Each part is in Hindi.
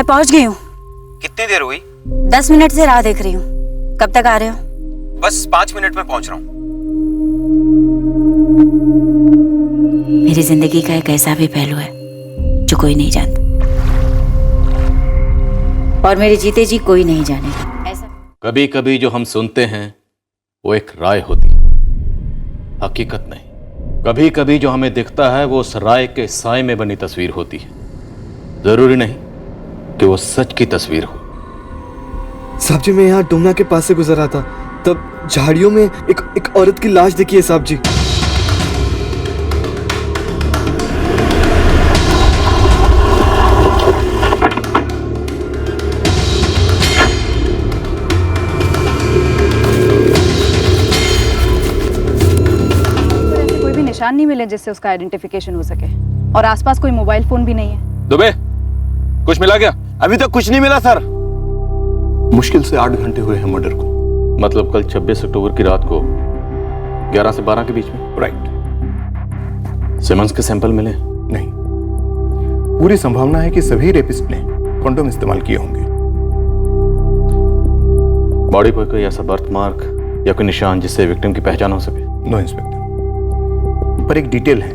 मैं पहुंच गई हूँ। कितनी देर हुई? 10 मिनट से राह देख रही हूँ। कब तक आ रहे हो? बस 5 मिनट में पहुंच रहा हूँ। मेरी जिंदगी का एक ऐसा भी पहलू है जो कोई नहीं जानता, और मेरे जीते जी कोई नहीं जानेगा। ऐसा कभी कभी जो हम सुनते हैं वो एक राय होती है, हकीकत नहीं। कभी कभी जो हमें दिखता है वो उस राय के साए में बनी तस्वीर होती है। जरूरी नहीं कि वो सच की तस्वीर हो। साहब जी, मैं यहाँ डुमना के पास से गुजर रहा था, तब झाड़ियों में एक औरत की लाश दिखी है साहब जी। कोई भी निशान नहीं मिले जिससे उसका आइडेंटिफिकेशन हो सके, और आसपास कोई मोबाइल फोन भी नहीं है। दुबे, कुछ मिला क्या? अभी तक कुछ नहीं मिला सर। मुश्किल से 8 घंटे हुए हैं मर्डर को। मतलब कल 26 अक्टूबर की रात को 11 से 12 के बीच में? राइट। सिमंस के सैंपल मिले? नहीं, पूरी संभावना है कि सभी रेपिस्ट ने कंडोम इस्तेमाल किए होंगे। बॉडी पर कोई ऐसा बर्थ मार्क या कोई निशान जिससे विक्टिम की पहचान हो सके? नो इंस्पेक्टर, पर एक डिटेल है।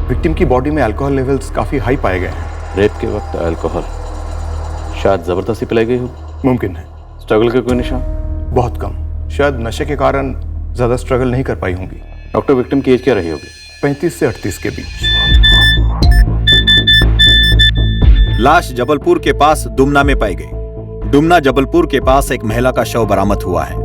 विक्टिम की बॉडी में अल्कोहल लेवल्स काफी हाई पाए गए हैं। रेप के वक्त अल्कोहल शायद जबरदस्ती पिलाई गई हो। मुमकिन है। स्ट्रगल के कोई निशान? बहुत कम, शायद नशे के कारण ज्यादा स्ट्रगल नहीं कर पाई होंगी। डॉक्टर, विक्टिम की एज क्या रही होगी? 35 से 38 के बीच। लाश जबलपुर के पास दुमना में पाई गई। दुमना जबलपुर के पास एक महिला का शव बरामद हुआ है।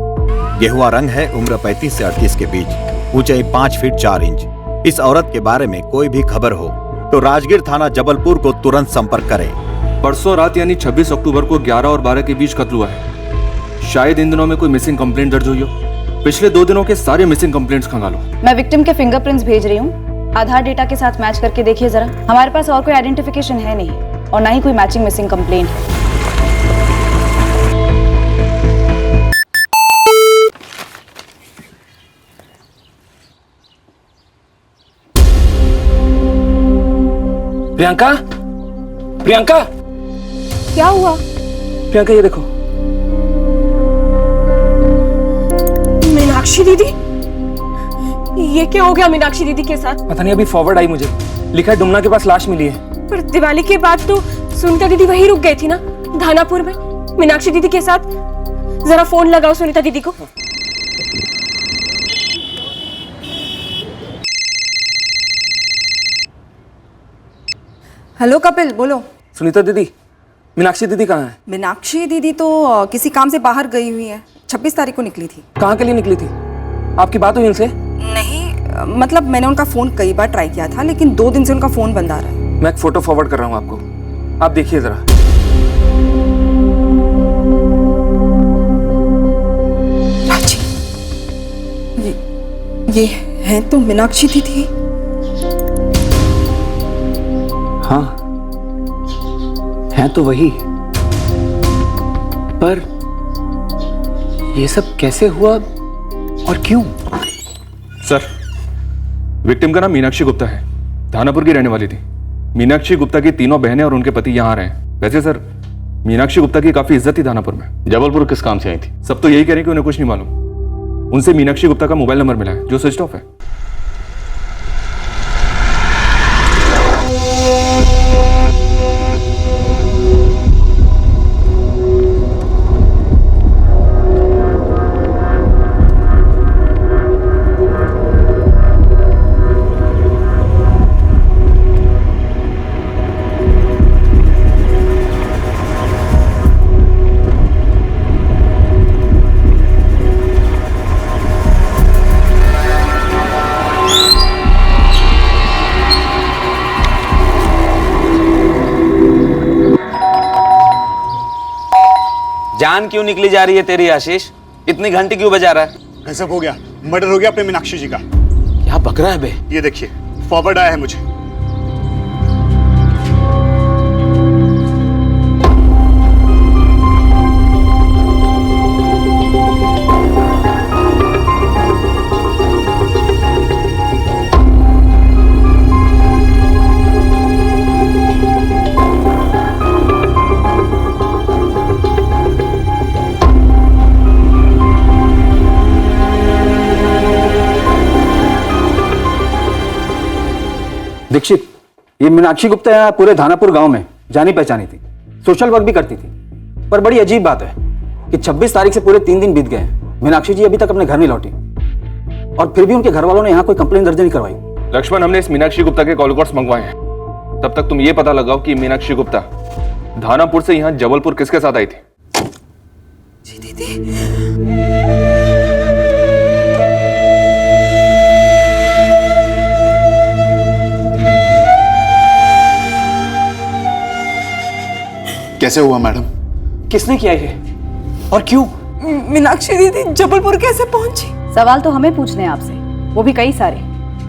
गेहुआ रंग है, उम्र 35 से 38 के बीच, ऊंचाई 5 फीट 4 इंच। इस औरत के बारे में कोई भी खबर हो तो राजगीर थाना जबलपुर को तुरंत संपर्क करें। परसों रात यानी 26 अक्टूबर को 11 और 12 के बीच कत्ल हुआ है। शायद इन दिनों में कोई मिसिंग कंप्लेंट दर्ज हुई हो। पिछले 2 दिनों के सारे मिसिंग कंप्लेंट्स खंगालो। मैं विक्टिम के फिंगरप्रिंट्स भेज रही हूँ, आधार डेटा के साथ मैच करके देखिए जरा। हमारे पास और कोई आइडेंटिफिकेशन है नहीं, और ना ही कोई मैचिंग मिसिंग कंप्लेंट है। प्रियंका, प्रियंका, क्या हुआ? प्रियंका ये देखो। मीनाक्षी दीदी, ये क्या हो गया मीनाक्षी दीदी के साथ? पता नहीं, अभी फॉरवर्ड आई मुझे, लिखा है डुमना के पास लाश मिली है। पर दिवाली के बाद तो सुनीता दीदी वहीं रुक गई थी ना, धानापुर में, मीनाक्षी दीदी के साथ। जरा फोन लगाओ सुनीता दीदी को। हेलो कपिल, बोलो। सुनीता दीदी, मीनाक्षी दीदी कहाँ है? मीनाक्षी दीदी तो किसी काम से बाहर गई हुई है। 26 तारीख को निकली थी। कहाँ के लिए निकली थी? आपकी बात हुई उनसे? नहीं, मतलब मैंने उनका फोन कई बार ट्राई किया था, लेकिन 2 दिन से उनका फोन बंद आ रहा है। मैं एक फोटो फॉरवर्ड कर रहा हूँ आपको, आप देखिए जरा। ये है तो मीनाक्षी दीदी। हाँ, है तो वही, पर ये सब कैसे हुआ और क्यों? सर, विक्टिम का नाम मीनाक्षी गुप्ता है, धानापुर की रहने वाली थी। मीनाक्षी गुप्ता की तीनों बहनें और उनके पति यहाँ आ रहे हैं। वैसे सर, मीनाक्षी गुप्ता की काफी इज्जत थी धानापुर में। जबलपुर किस काम से आई थी? सब तो यही कह रहे हैं कि उन्हें कुछ नहीं मालूम। उनसे मीनाक्षी गुप्ता का मोबाइल नंबर मिला है जो स्विच ऑफ है। जान क्यों निकली जा रही है तेरी आशीष? इतनी घंटी क्यों बजा रहा है? गजब हो गया, मर्डर हो गया अपने मीनाक्षी जी का। क्या बक रहा है बे? ये देखिए, फॉरवर्ड आया है मुझे। ये मीनाक्षी गुप्ता यहाँ पूरे धानापुर गांव में जानी पहचानी थी, सोशल वर्क भी करती थी। पर बड़ी अजीब बात है कि 26 तारीख से पूरे 3 दिन बीत गए हैं, मीनाक्षी जी अभी तक अपने घर नहीं लौटी और फिर भी उनके घर वालों ने यहाँ कोई कंप्लेन दर्ज नहीं करवाई। लक्ष्मण, हमने इस मीनाक्षी गुप्ता के कॉल रिकॉर्ड्स मंगवाए हैं। तब तक तुम ये पता लगाओ कि मीनाक्षी गुप्ता धानापुर से यहाँ जबलपुर किसके साथ आई थी। जी दीदी, कैसे हुआ मैडम? किसने किया ये और क्यों? मीनाक्षी दीदी जबलपुर कैसे पहुंची? सवाल तो हमें पूछने हैं आपसे, वो भी कई सारे।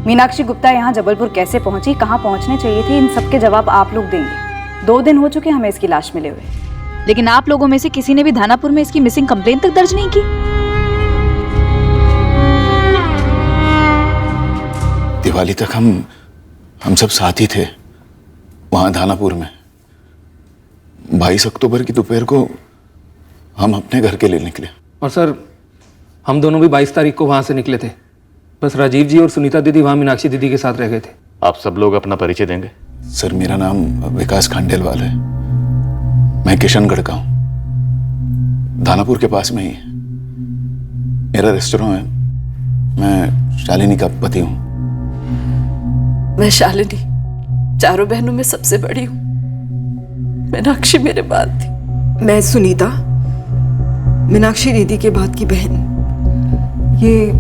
मीनाक्षी गुप्ता यहाँ जबलपुर कैसे पहुंची, कहाँ पहुंचने चाहिए थी, इन सबके जवाब आप लोग देंगे। 2 दिन हो चुके हमें इसकी लाश मिले हुए, लेकिन आप लोगों में से किसी ने भी धानापुर में इसकी मिसिंग कंप्लेंट तक दर्ज नहीं की। दिवाली तक हम सब साथ ही थे वहां धानापुर में। 22 अक्टूबर की दोपहर को हम अपने घर के लिए निकले। और सर, हम दोनों भी 22 तारीख को वहां से निकले थे। बस राजीव जी और सुनीता दीदी वहां मीनाक्षी दीदी के साथ रह गए थे। आप सब लोग अपना परिचय देंगे? सर, मेरा नाम विकास खांडेलवाल है। मैं किशनगढ़ का हूँ, धानापुर के पास में ही है। मेरा रेस्टोरेंट है। मैं शालिनी का पति हूँ। मैं शालिनी, चारों बहनों में सबसे बड़ी हूँ। मीनाक्षी मेरे बाद थी। मैं सुनीता, मीनाक्षी दीदी के बाद की बहन। ये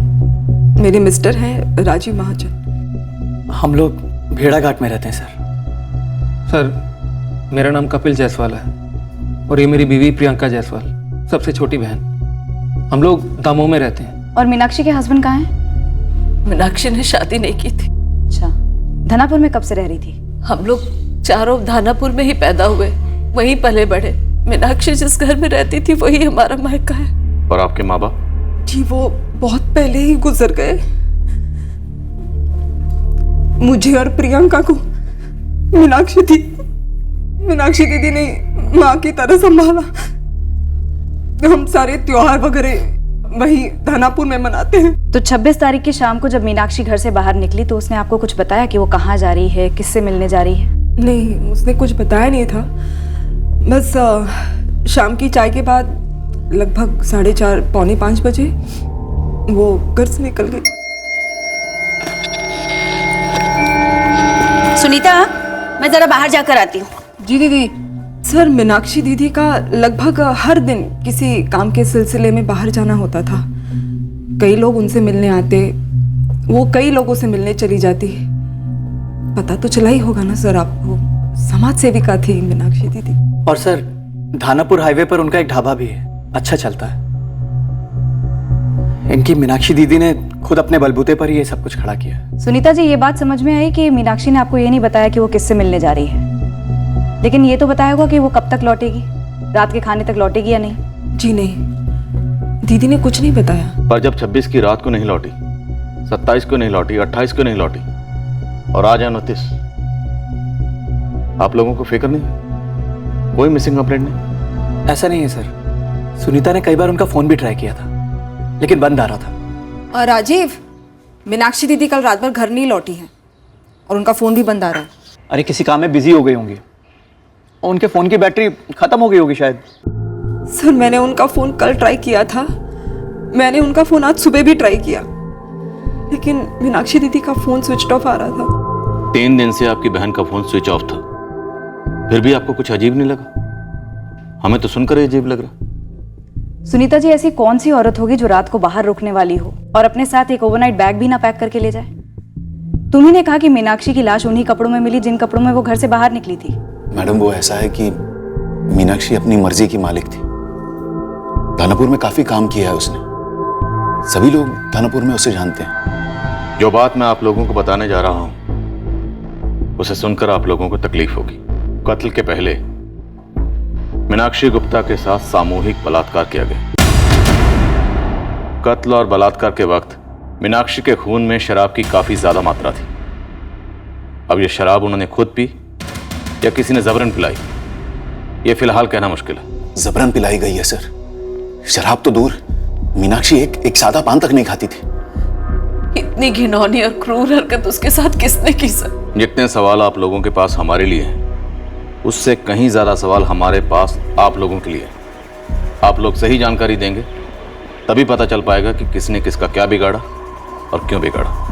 मेरे मिस्टर हैं राजीव महाजन। हम लोग भेड़ा घाट में रहते हैं सर। सर, मेरा नाम कपिल जायसवाल है और ये मेरी बीवी प्रियंका जायसवाल, सबसे छोटी बहन। हम लोग दामोह में रहते हैं। और मीनाक्षी के हस्बैंड कहाँ हैं? मीनाक्षी ने शादी नहीं की थी। अच्छा, धानापुर में कब से रह रही थी? हम लोग चारों धानापुर में ही पैदा हुए, वहीं पले बढ़े। मीनाक्षी जिस घर में रहती थी वही हमारा मायका है। और आपके माँ बाप? जी वो बहुत पहले ही गुजर गए। मुझे और प्रियंका को मीनाक्षी दीदी ने माँ की तरह संभाला। हम सारे त्योहार वगैरह वही धानापुर में मनाते हैं। तो 26 तारीख की शाम को जब मीनाक्षी घर से बाहर निकली तो उसने आपको कुछ बताया कि वो कहाँ जा रही है, किससे मिलने जा रही है? नहीं, उसने कुछ बताया नहीं था। बस शाम की चाय के बाद लगभग 4:30 पौने 5 बजे वो घर से निकल गई। सुनीता, मैं जरा बाहर जाकर आती हूँ। जी दीदी। सर, मीनाक्षी दीदी का लगभग हर दिन किसी काम के सिलसिले में बाहर जाना होता था। कई लोग उनसे मिलने आते, वो कई लोगों से मिलने चली जाती। पता तो चला ही होगा ना सर आपको, समाज सेविका थी मीनाक्षी दीदी। और सर, धानापुर हाईवे पर उनका एक ढाबा भी है, अच्छा चलता है। इनकी मीनाक्षी दीदी ने खुद अपने बलबूते पर ही ये सब कुछ खड़ा किया। सुनीता जी, ये बात समझ में आई कि मीनाक्षी ने आपको ये नहीं बताया कि वो किससे मिलने जा रही है, लेकिन ये तो बताया होगा कि वो कब तक लौटेगी, रात के खाने तक लौटेगी या नहीं? जी नहीं, दीदी ने कुछ नहीं बताया। पर जब 26 की रात को नहीं लौटी, 27 को नहीं लौटी, 28 को नहीं लौटी और आज 29, आप लोगों को फिक्र नहीं? कोई मिसिंग कंप्लेंट नहीं? ऐसा नहीं है सर, सुनीता ने कई बार उनका फोन भी ट्राई किया था लेकिन बंद आ रहा था। और राजीव, मीनाक्षी दीदी कल रात भर घर नहीं लौटी है और उनका फोन भी बंद आ रहा है। अरे किसी काम में बिजी हो गई होंगी और उनके फोन की बैटरी खत्म हो गई होगी शायद। सर, मैंने उनका फोन कल ट्राई किया था, मैंने उनका फोन आज सुबह भी ट्राई किया, लेकिन मीनाक्षी दीदी का फोन स्विच ऑफ आ रहा था। 3 दिन से आपकी बहन का फोन स्विच ऑफ था, फिर भी आपको कुछ अजीब नहीं लगा? हमें तो सुनकर ही अजीब लग रहा। सुनीता जी, ऐसी कौन सी औरत होगी जो रात को बाहर रुकने वाली हो और अपने साथ एक ओवरनाइट बैग भी ना पैक करके ले जाए? तुम्ही ने कहा कि मीनाक्षी की लाश उन्हीं कपड़ों में मिली जिन कपड़ों में वो घर से बाहर निकली थी। मैडम, वो ऐसा है कि मीनाक्षी अपनी मर्जी की मालिक थी। धानापुर में काफी काम किया है उसने, सभी लोग धानापुर में उसे जानते हैं। जो बात मैं आप लोगों को बताने जा रहा हूं उसे सुनकर आप लोगों को तकलीफ होगी। कत्ल के पहले मीनाक्षी गुप्ता के साथ सामूहिक बलात्कार किया गया। कत्ल और बलात्कार के वक्त मीनाक्षी के खून में शराब की काफी ज्यादा मात्रा थी। अब यह शराब उन्होंने खुद पी या किसी ने जबरन पिलाई, यह फिलहाल कहना मुश्किल है। जबरन पिलाई गई है सर। शराब तो दूर, मीनाक्षी एक सादा पान तक नहीं खाती थी। इतनी घिनौनी और क्रूर हरकत उसके साथ किसने की सर? जितने सवाल आप लोगों के पास हमारे लिए हैं, उससे कहीं ज़्यादा सवाल हमारे पास आप लोगों के लिए हैं। आप लोग सही जानकारी देंगे तभी पता चल पाएगा कि किसने किसका क्या बिगाड़ा और क्यों बिगाड़ा।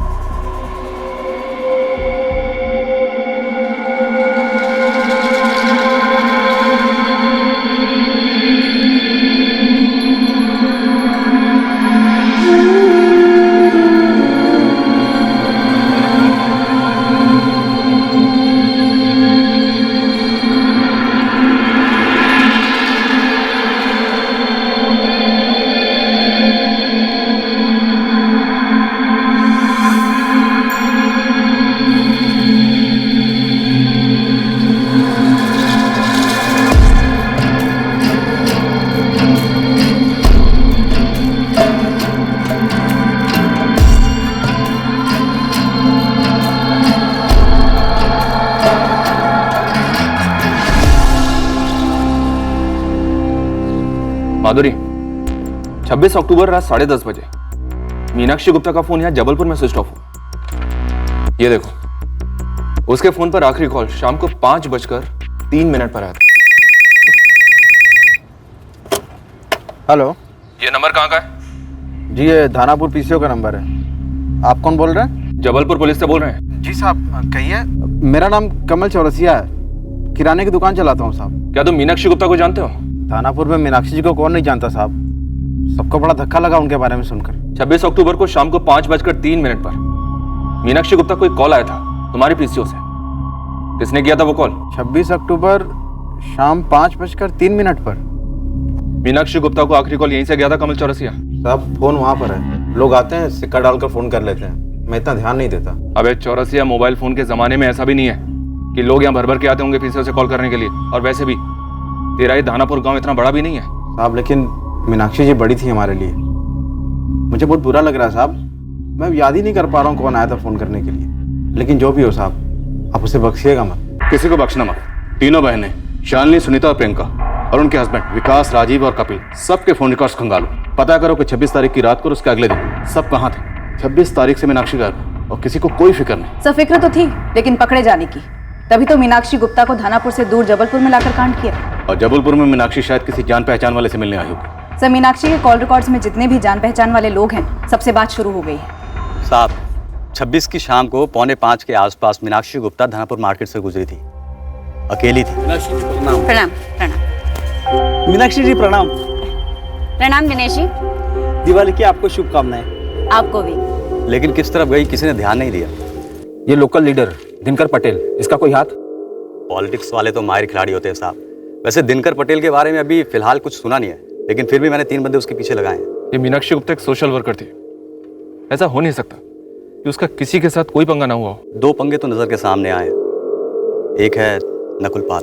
माधुरी, 26 अक्टूबर रात 10:30 बजे मीनाक्षी गुप्ता का फोन यहाँ जबलपुर में स्विच ऑफ हुआ। ये देखो, उसके फोन पर आखिरी कॉल शाम को 5:03 पर आया था। हेलो, ये नंबर कहाँ का है? जी ये धानापुर पीसीओ का नंबर है। आप कौन बोल रहे हैं? जबलपुर पुलिस से बोल रहे हैं। जी साहब, कहिए। मेरा नाम कमल चौरसिया है, किराने की दुकान चलाता हूँ साहब। क्या तुम मीनाक्षी गुप्ता को जानते हो? धानापुर में मीनाक्षी जी को कौन नहीं जानता साहब, सबको बड़ा धक्का लगा उनके बारे में सुनकर। 26 अक्टूबर को शाम को 5:03 पर मीनाक्षी गुप्ता को एक कॉल आया था तुम्हारी पीसीओ से। किसने किया था वो कॉल? 26 अक्टूबर शाम 5:03 पर मीनाक्षी गुप्ता को आखिरी कॉल यहीं से गया था कमल चौरसिया। साहब फोन वहाँ पर है, लोग आते हैं सिक्का डालकर फोन कर लेते हैं, मैं इतना ध्यान नहीं देता। अबे चौरसिया, मोबाइल फोन के जमाने में ऐसा भी नहीं है कि लोग यहाँ भर भर के आते होंगे पीसीओ से कॉल करने के लिए। और वैसे भी तेरा ये धानापुर गांव इतना बड़ा भी नहीं है साहब। लेकिन मीनाक्षी जी बड़ी थी हमारे लिए, मुझे बहुत बुरा लग रहा है साहब। मैं याद ही नहीं कर पा रहा हूँ कौन आया था फोन करने के लिए। लेकिन जो भी हो साहब, आप उसे बख्शिएगा मत। किसी को बख्शना मत। तीनों बहनें शालिनी, सुनीता और प्रियंका और उनके हस्बैंड विकास, राजीव और कपिल, सबके फोन रिकॉर्ड्स खंगालो। पता करो कि 26 तारीख की रात को और उसके अगले दिन सब कहाँ थे। 26 तारीख से मीनाक्षी गायब और किसी को कोई फिक्र नहीं। सब फिक्र तो थी, लेकिन पकड़े जाने की। तभी तो मीनाक्षी गुप्ता को धानापुर से दूर जबलपुर में लाकर कांड किया। और जबलपुर में मीनाक्षी शायद किसी जान पहचान वाले से मिलने आई होगी। सर, मीनाक्षी के कॉल रिकॉर्ड्स में जितने भी जान पहचान वाले लोग हैं, सबसे बात शुरू हो गई है। साहब, 26 की शाम को 4:45 के आसपास मीनाक्षी गुप्ता धानापुर मार्केट से गुजरी थी, अकेली थी। प्रणाम प्रणाम। मीनाक्षी जी प्रणाम। प्रणाम दिनेश जी। दिवाली की आपको शुभकामनाएं। आपको भी। लेकिन किस तरफ गई किसी ने ध्यान नहीं दिया। ये लोकल लीडर दिनकर पटेल, इसका कोई हाथ? पॉलिटिक्स वाले तो माहिर खिलाड़ी होते हैं साहब। वैसे दिनकर पटेल के बारे में अभी फिलहाल कुछ सुना नहीं है, लेकिन फिर भी मैंने 3 बंदे उसके पीछे लगाए हैं। ये मीनाक्षी गुप्ता एक सोशल वर्कर थी। ऐसा हो नहीं सकता कि उसका किसी के साथ कोई पंगा ना हुआ हो। 2 पंगे तो नजर के सामने आए। एक है नकुल पाल।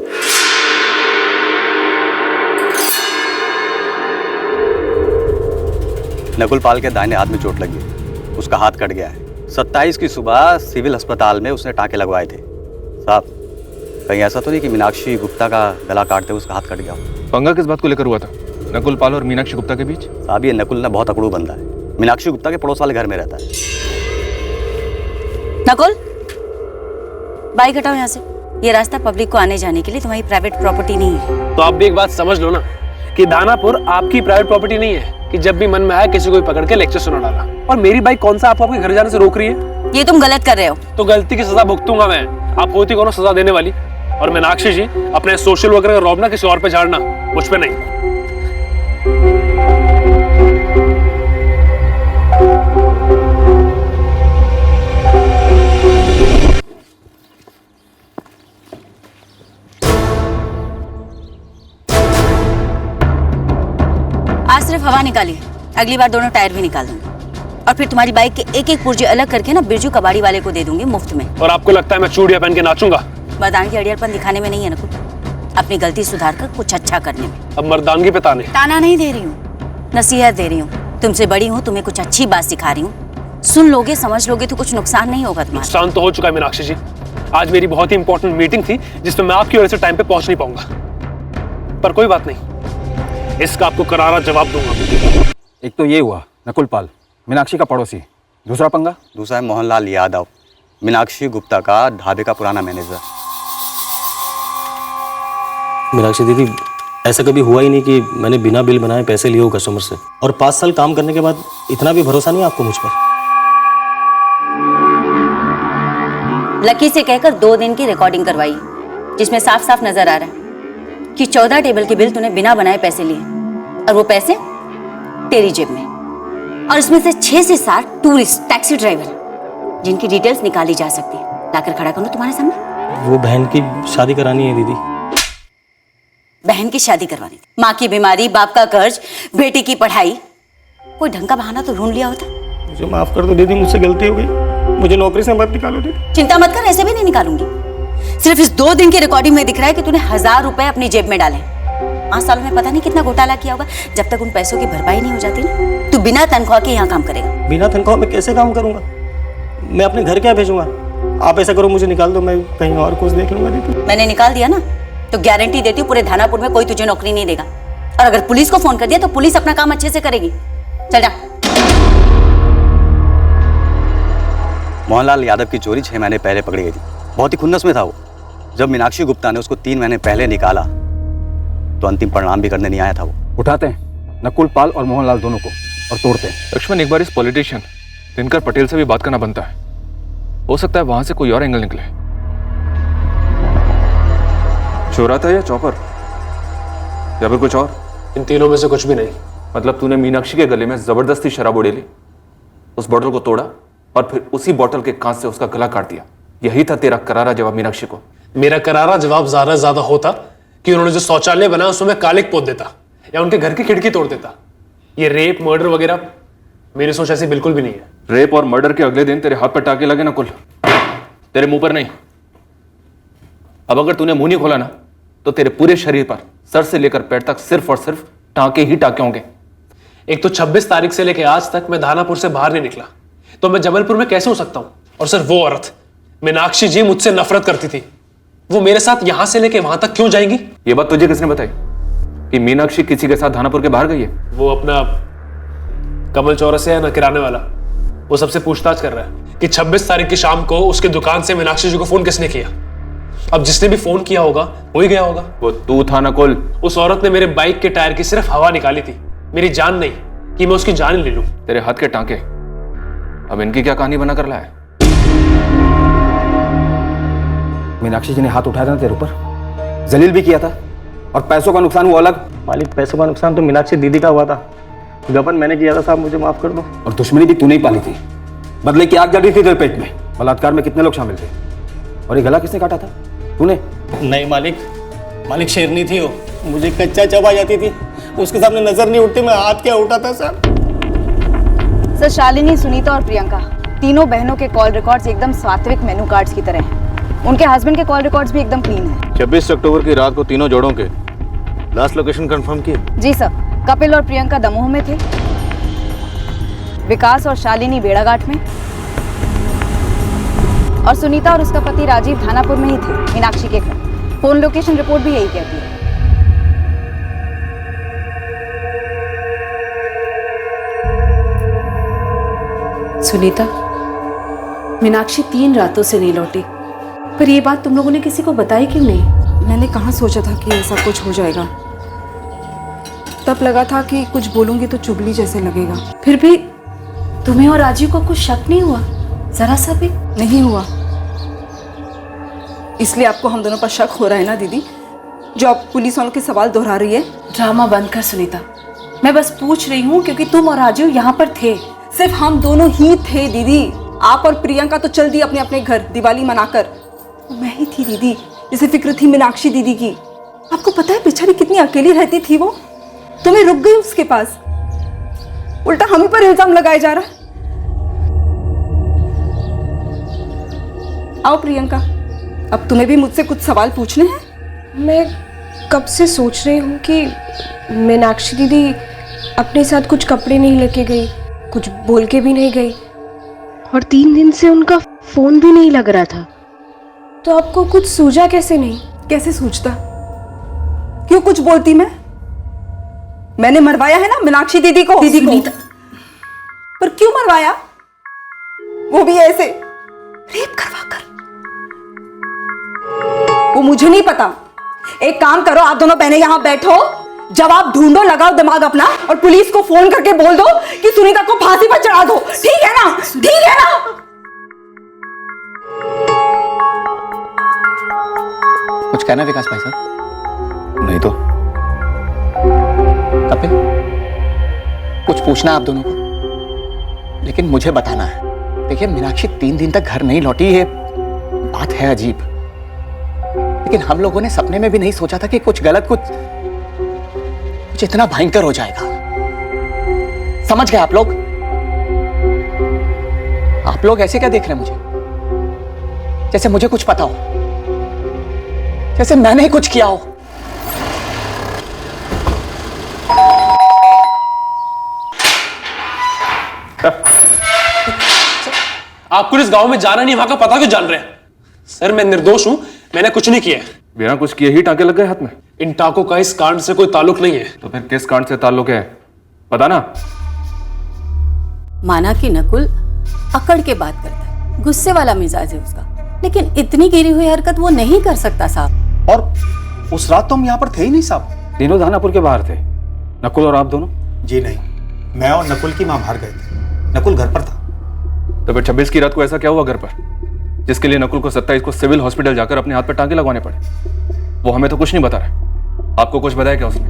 नकुल पाल के दाहिने हाथ में चोट लगी है, उसका हाथ कट गया है। 27 की सुबह सिविल अस्पताल में उसने टाँके लगवाए थे। साहब, कहीं ऐसा तो नहीं कि मीनाक्षी गुप्ता का गला काटते हुए उसका हाथ कट गया? पंगा किस बात को लेकर हुआ था नकुल पाल और मीनाक्षी गुप्ता के बीच? साहब, ये नकुल ना बहुत अकड़ू बंदा है। मीनाक्षी गुप्ता के पड़ोस वाले घर में रहता है। नकुल, बाइक हटाओ यहाँ से। ये रास्ता पब्लिक को आने जाने के लिए, तुम्हारी प्राइवेट प्रॉपर्टी नहीं है। तो आप भी एक बात समझ लो ना कि दानापुर आपकी प्राइवेट प्रॉपर्टी नहीं है कि जब भी मन में आया किसी को भी पकड़ के लेक्चर सुना डाला। और मेरी बाइक कौन सा आपको आपके घर जाने से रोक रही है? ये तुम गलत कर रहे हो। तो गलती की सजा भुगतूंगा मैं। आप होती कौन सजा देने वाली? और मीनाक्षी जी, अपने सोशल वर्कर का रौब ना किसी और पे झाड़ना, मुझ पे नहीं। आज सिर्फ हवा निकाली, अगली बार दोनों टायर भी निकाल दूंगी। और फिर तुम्हारी बाइक के एक एक पुर्जे अलग करके ना बिरजू कबाड़ी वाले को दे दूंगी मुफ्त में। और आपको लगता है मैं चूड़िया पहन के नाचूंगा? मर्दानगी अड़ियलपन दिखाने में नहीं है नकुल, अपनी गलती सुधार कर कुछ अच्छा करने में। अब मर्दानगी पे ताने? ताना नहीं दे रही हूँ, नसीहत दे रही हूँ। तुमसे बड़ी हूँ, तुम्हें कुछ अच्छी बात सिखा रही हूँ। सुन लोगे, समझ लोगे तो कुछ नुकसान नहीं होगा तुम्हारा। नुकसान तो हो चुका है मीनाक्षी जी। आज मेरी बहुत ही इंपॉर्टेंट मीटिंग थी जिसमें मैं आपकी वजह से टाइम पे पहुंच नहीं पाऊंगा। पर कोई बात नहीं, इसका आपको करारा जवाब दूंगा। एक तो ये हुआ नकुल पाल, मीनाक्षी का पड़ोसी, दूसरा पंगा? दूसरा है मोहनलाल यादव, मीनाक्षी गुप्ता का ढाबे का पुराना मैनेजर। मीनाक्षी दीदी, ऐसा कभी हुआ ही नहीं कि मैंने बिना बिल बनाए पैसे लिए हो कस्टमर से, और 5 साल काम करने के बाद इतना भी भरोसा नहीं आपको मुझ पर। लकी से कहकर 2 दिन की रिकॉर्डिंग करवाई, जिसमें साफ साफ नजर आ रहा है कि 14 टेबल के बिल तूने बिना बनाए पैसे लिए, और वो पैसे तेरी जेब में। और इसमें से 6 से 7 टूरिस्ट टैक्सी ड्राइवर जिनकी डिटेल्स निकाली जा सकती है, लाकर खड़ा करूं तुम्हारे सामने। वो बहन की शादी करानी है दीदी। बहन की शादी करवानी थी, माँ की बीमारी, बाप का कर्ज, बेटी की पढ़ाई, कोई ढंग का बहाना तो ढूंढ लिया होता। मुझे माफ कर दो दीदी, मुझसे गलती हो गई, मुझे नौकरी से मत निकालो दीदी। चिंता मत कर, ऐसे भी नहीं निकालूंगी। सिर्फ इस 2 दिन की रिकॉर्डिंग में दिख रहा है कि तूने 1000 रुपए अपनी जेब में डाले। 5 सालों में पता नहीं कितना घोटाला किया होगा। जब तक उन पैसों की भरपाई नहीं हो जाती ना, तू बिना तनख्वाह के यहाँ काम करेगा। बिना तनख्वाह में कैसे काम करूंगा? मैं अपने घर क्या भेजूंगा? आप ऐसा करो, मुझे निकाल दो, मैं कहीं और कुछ देख लूंगा दीदी। मैंने निकाल दिया ना, तो गारंटी देती हूँ पूरे धानापुर में कोई तुझे नौकरी नहीं देगा। और अगर पुलिस को फोन कर दिया तो पुलिस अपना काम अच्छे से करेगी। चल जा। मोहनलाल यादव की चोरी 6 महीने पहले पकड़ी गई थी। बहुत ही खुन्नस में था वो। जब मीनाक्षी गुप्ता ने उसको 3 महीने पहले निकाला तो अंतिम परिणाम भी करने नहीं आया था वो। उठाते हैं नकुल पाल और मोहनलाल दोनों को और तोड़ते हैं। लक्ष्मण, एक बार इस पॉलिटिशियन दिनकर पटेल से भी बात करना बनता है। हो सकता है वहां से कोई और एंगल निकले। चोरा था या चौपर, या फिर कुछ और? इन तीनों में से कुछ भी नहीं। मतलब तूने मीनाक्षी के गले में जबरदस्ती शराब उड़ेली, उस बोतल को तोड़ा और फिर उसी बोतल के कांच से उसका गला काट दिया। यही था तेरा करारा जवाब मीनाक्षी को? मेरा करारा जवाब ज्यादा होता कि उन्होंने जो शौचालय बनाया उसमें मैं कालिक पोत देता या उनके घर की खिड़की तोड़ देता। ये रेप मर्डर वगैरह मेरी सोच ऐसी बिल्कुल भी नहीं है। रेप और मर्डर के अगले दिन तेरे हाथ पर टाके लगे ना कुल, तेरे मुंह पर नहीं। अब अगर तूने मुंह नहीं खोला ना तो तेरे पूरे शरीर पर सर से लेकर पैर तक सिर्फ और सिर्फ टाके ही टाके होंगे। एक तो 26 तारीख से लेकर आज तक मैं धानापुर से बाहर नहीं निकला, तो मैं जबलपुर में कैसे हो सकता हूं? और सिर्फ वो औरत मीनाक्षी जी मुझसे नफरत करती थी, वो मेरे साथ यहां से लेके वहां तक क्यों जाएंगी? ये बात तुझे किसने बताई कि मीनाक्षी किसी के साथ धानापुर के बाहर गई है? वो अपना कमल चौरसिया है ना, किराने वाला, वो सबसे पूछताछ कर रहा है कि 26 तारीख की शाम को उसकी दुकान से मीनाक्षी जी को फोन किसने किया। अब जिसने भी फोन किया होगा वो ही गया होगा। वो तू था ना कुल? उस औरत ने मेरे बाइक के टायर की सिर्फ हवा निकाली थी, मेरी जान नहीं कि मैं उसकी जान ले लूं। तेरे हाथ के टांके अब इनकी क्या कहानी बना कर लाया? मीनाक्षी जी ने हाथ उठाया था तेरे ऊपर, जलील भी किया था, और पैसों का नुकसान वो अलग। मालिक, पैसों का नुकसान तो मीनाक्षी दीदी का हुआ था, गबन मैंने किया था। साहब मुझे माफ कर दो। और दुश्मनी भी तूने ही पाली थी, बदले की आग जल रही थी तेरे पेट में। बलात्कार में कितने लोग शामिल थे? और ये गला किसने काटा था? तूने? नहीं मालिक शेरनी थी वो, मुझे कच्चा चबा जाती थी, उसके सामने नजर नहीं उठती, मैं हाथ क्या उठाता सर। सर, शालिनी, सुनीता और प्रियंका तीनों बहनों के कॉल रिकॉर्ड्स एकदम सात्विक मेनू कार्ड्स की तरह हैं। उनके हस्बैंड के कॉल रिकॉर्ड्स भी एकदम क्लीन हैं। 26 अक्टूबर की रात को तीनों जोड़ों के लास्ट लोकेशन कंफर्म की? जी सर, कपिल और प्रियंका दमोह में थे, विकास और शालिनी बेड़ाघाट में, और सुनीता और उसका पति राजीव थानापुर में ही थे, मीनाक्षी के घर। फोन लोकेशन रिपोर्ट भी यही कहती है। सुनीता, मीनाक्षी 3 रातों से नहीं लौटी, पर ये बात तुम लोगों ने किसी को बताई क्यों नहीं? मैंने कहाँ सोचा था कि ऐसा कुछ हो जाएगा। तब लगा था कि कुछ बोलूंगी तो चुगली जैसे लगेगा। फिर भी तुम्हें और राजीव को कुछ शक नहीं हुआ? जरा सा भी नहीं हुआ। इसलिए आपको हम दोनों पर शक हो रहा है ना दीदी, जो आप पुलिस वालों के सवाल दोहरा रही है? ड्रामा बंद कर सुनीता, मैं बस पूछ रही हूँ क्योंकि तुम और राजीव यहाँ पर थे। सिर्फ हम दोनों ही थे दीदी। आप और प्रियंका तो चल दी अपने अपने घर दिवाली मनाकर। मैं ही थी दीदी जिसे फिक्र थी मीनाक्षी दीदी की। आपको पता है बेचारी कितनी अकेली रहती थी वो, तो मैं रुक गई उसके पास। उल्टा हम ही पर इल्जाम लगाया जा रहा है। आओ प्रियंका, अब तुम्हें भी मुझसे कुछ सवाल पूछने हैं। मैं कब से सोच रही हूँ कि मीनाक्षी दीदी अपने साथ कुछ कपड़े नहीं लेके गई, कुछ बोल के भी नहीं गई, और 3 दिन से उनका फोन भी नहीं लग रहा था। तो आपको कुछ सूझा कैसे नहीं? कैसे सूझता? क्यों कुछ बोलती मैंने मरवाया है ना मीनाक्षी दीदी को। पर क्यों मरवाया? वो भी ऐसे रेप करवा कर। वो मुझे नहीं पता। एक काम करो, आप दोनों बहनें यहां बैठो, जवाब ढूंढो, लगाओ दिमाग अपना और पुलिस को फोन करके बोल दो कि सुनीता को फांसी पर चढ़ा दो। ठीक है ना? ठीक है ना? कुछ कहना विकास भाई साहब? नहीं तो कपिल, कुछ पूछना आप दोनों को, लेकिन मुझे बताना है। देखिए, मीनाक्षी 3 दिन तक घर नहीं लौटी है, बात है अजीब, लेकिन हम लोगों ने सपने में भी नहीं सोचा था कि कुछ गलत, कुछ इतना भयंकर हो जाएगा। समझ गए आप लोग? आप लोग ऐसे क्या देख रहे हैं मुझे, जैसे मुझे कुछ पता हो, जैसे मैंने ही कुछ किया हो। आपको इस गांव में जाना नहीं, वहां का पता क्यों जान रहे हैं? सर मैं निर्दोष हूं, मैंने कुछ नहीं किया। बिना कुछ किए ही टांके लग गए हाथ में? इन टाकों का इस कांड से कोई ताल्लुक नहीं है। तो फिर किस कांड से ताल्लुक है, पता ना? माना कि नकुल अकड़ के बात करता है, गुस्से वाला मिजाज है उसका, लेकिन इतनी गिरी हुई हरकत वो नहीं कर सकता साहब। और उस रात तो हम यहाँ पर थे ही नहीं साहब, तीनों दानापुर के बाहर थे। नकुल और आप दोनों? जी नहीं, मैं और नकुल की माँ बाहर गए थे, नकुल घर पर था। तो फिर 26 की रात को ऐसा क्या हुआ घर पर, जिसके लिए नकुल को 27 को सिविल हॉस्पिटल जाकर अपने हाथ पर टांके लगवाने पड़े? वो हमें तो कुछ नहीं बता रहा। आपको कुछ बताया क्या उसने?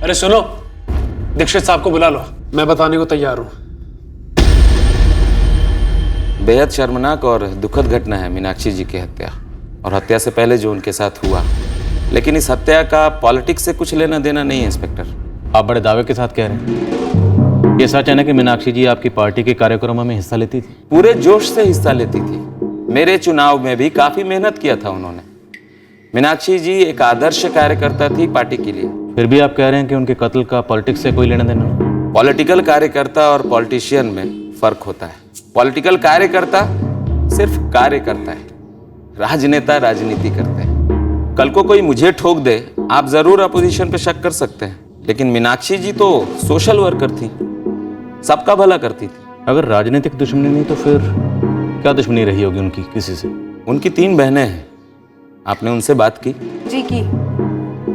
अरे सुनो, दीक्षित साहब को बुला लो, मैं बताने को तैयार हूं। बेहद शर्मनाक और दुखद घटना है मीनाक्षी जी की हत्या, और हत्या से पहले जो उनके साथ हुआ, लेकिन इस हत्या का पॉलिटिक्स से कुछ लेना देना नहीं है इंस्पेक्टर। आप बड़े दावे के साथ कह रहे हैं? ये सच है ना कि मीनाक्षी जी आपकी पार्टी के कार्यक्रमों में हिस्सा लेती थी? पूरे जोश से हिस्सा लेती थी। मेरे चुनाव में भी काफी मेहनत किया था उन्होंने। मीनाक्षी जी एक आदर्श कार्यकर्ता थी पार्टी के लिए। फिर भी आप कह रहे हैं कि उनके कत्ल का पॉलिटिक्स से कोई लेना देना नहीं? पॉलिटिकल कार्यकर्ता और पॉलिटिशियन में फर्क होता है। पॉलिटिकल कार्यकर्ता सिर्फ कार्य करता है, राजनेता राजनीति करते हैं। कल को कोई मुझे ठोक दे, आप जरूर अपोजिशन पे शक कर सकते हैं, लेकिन मीनाक्षी जी तो सोशल वर्कर थी, सबका भला करती थी। अगर राजनीतिक दुश्मनी नहीं तो फिर क्या दुश्मनी रही होगी उनकी किसी से? उनकी 3 बहनें हैं, आपने उनसे बात की? जी की,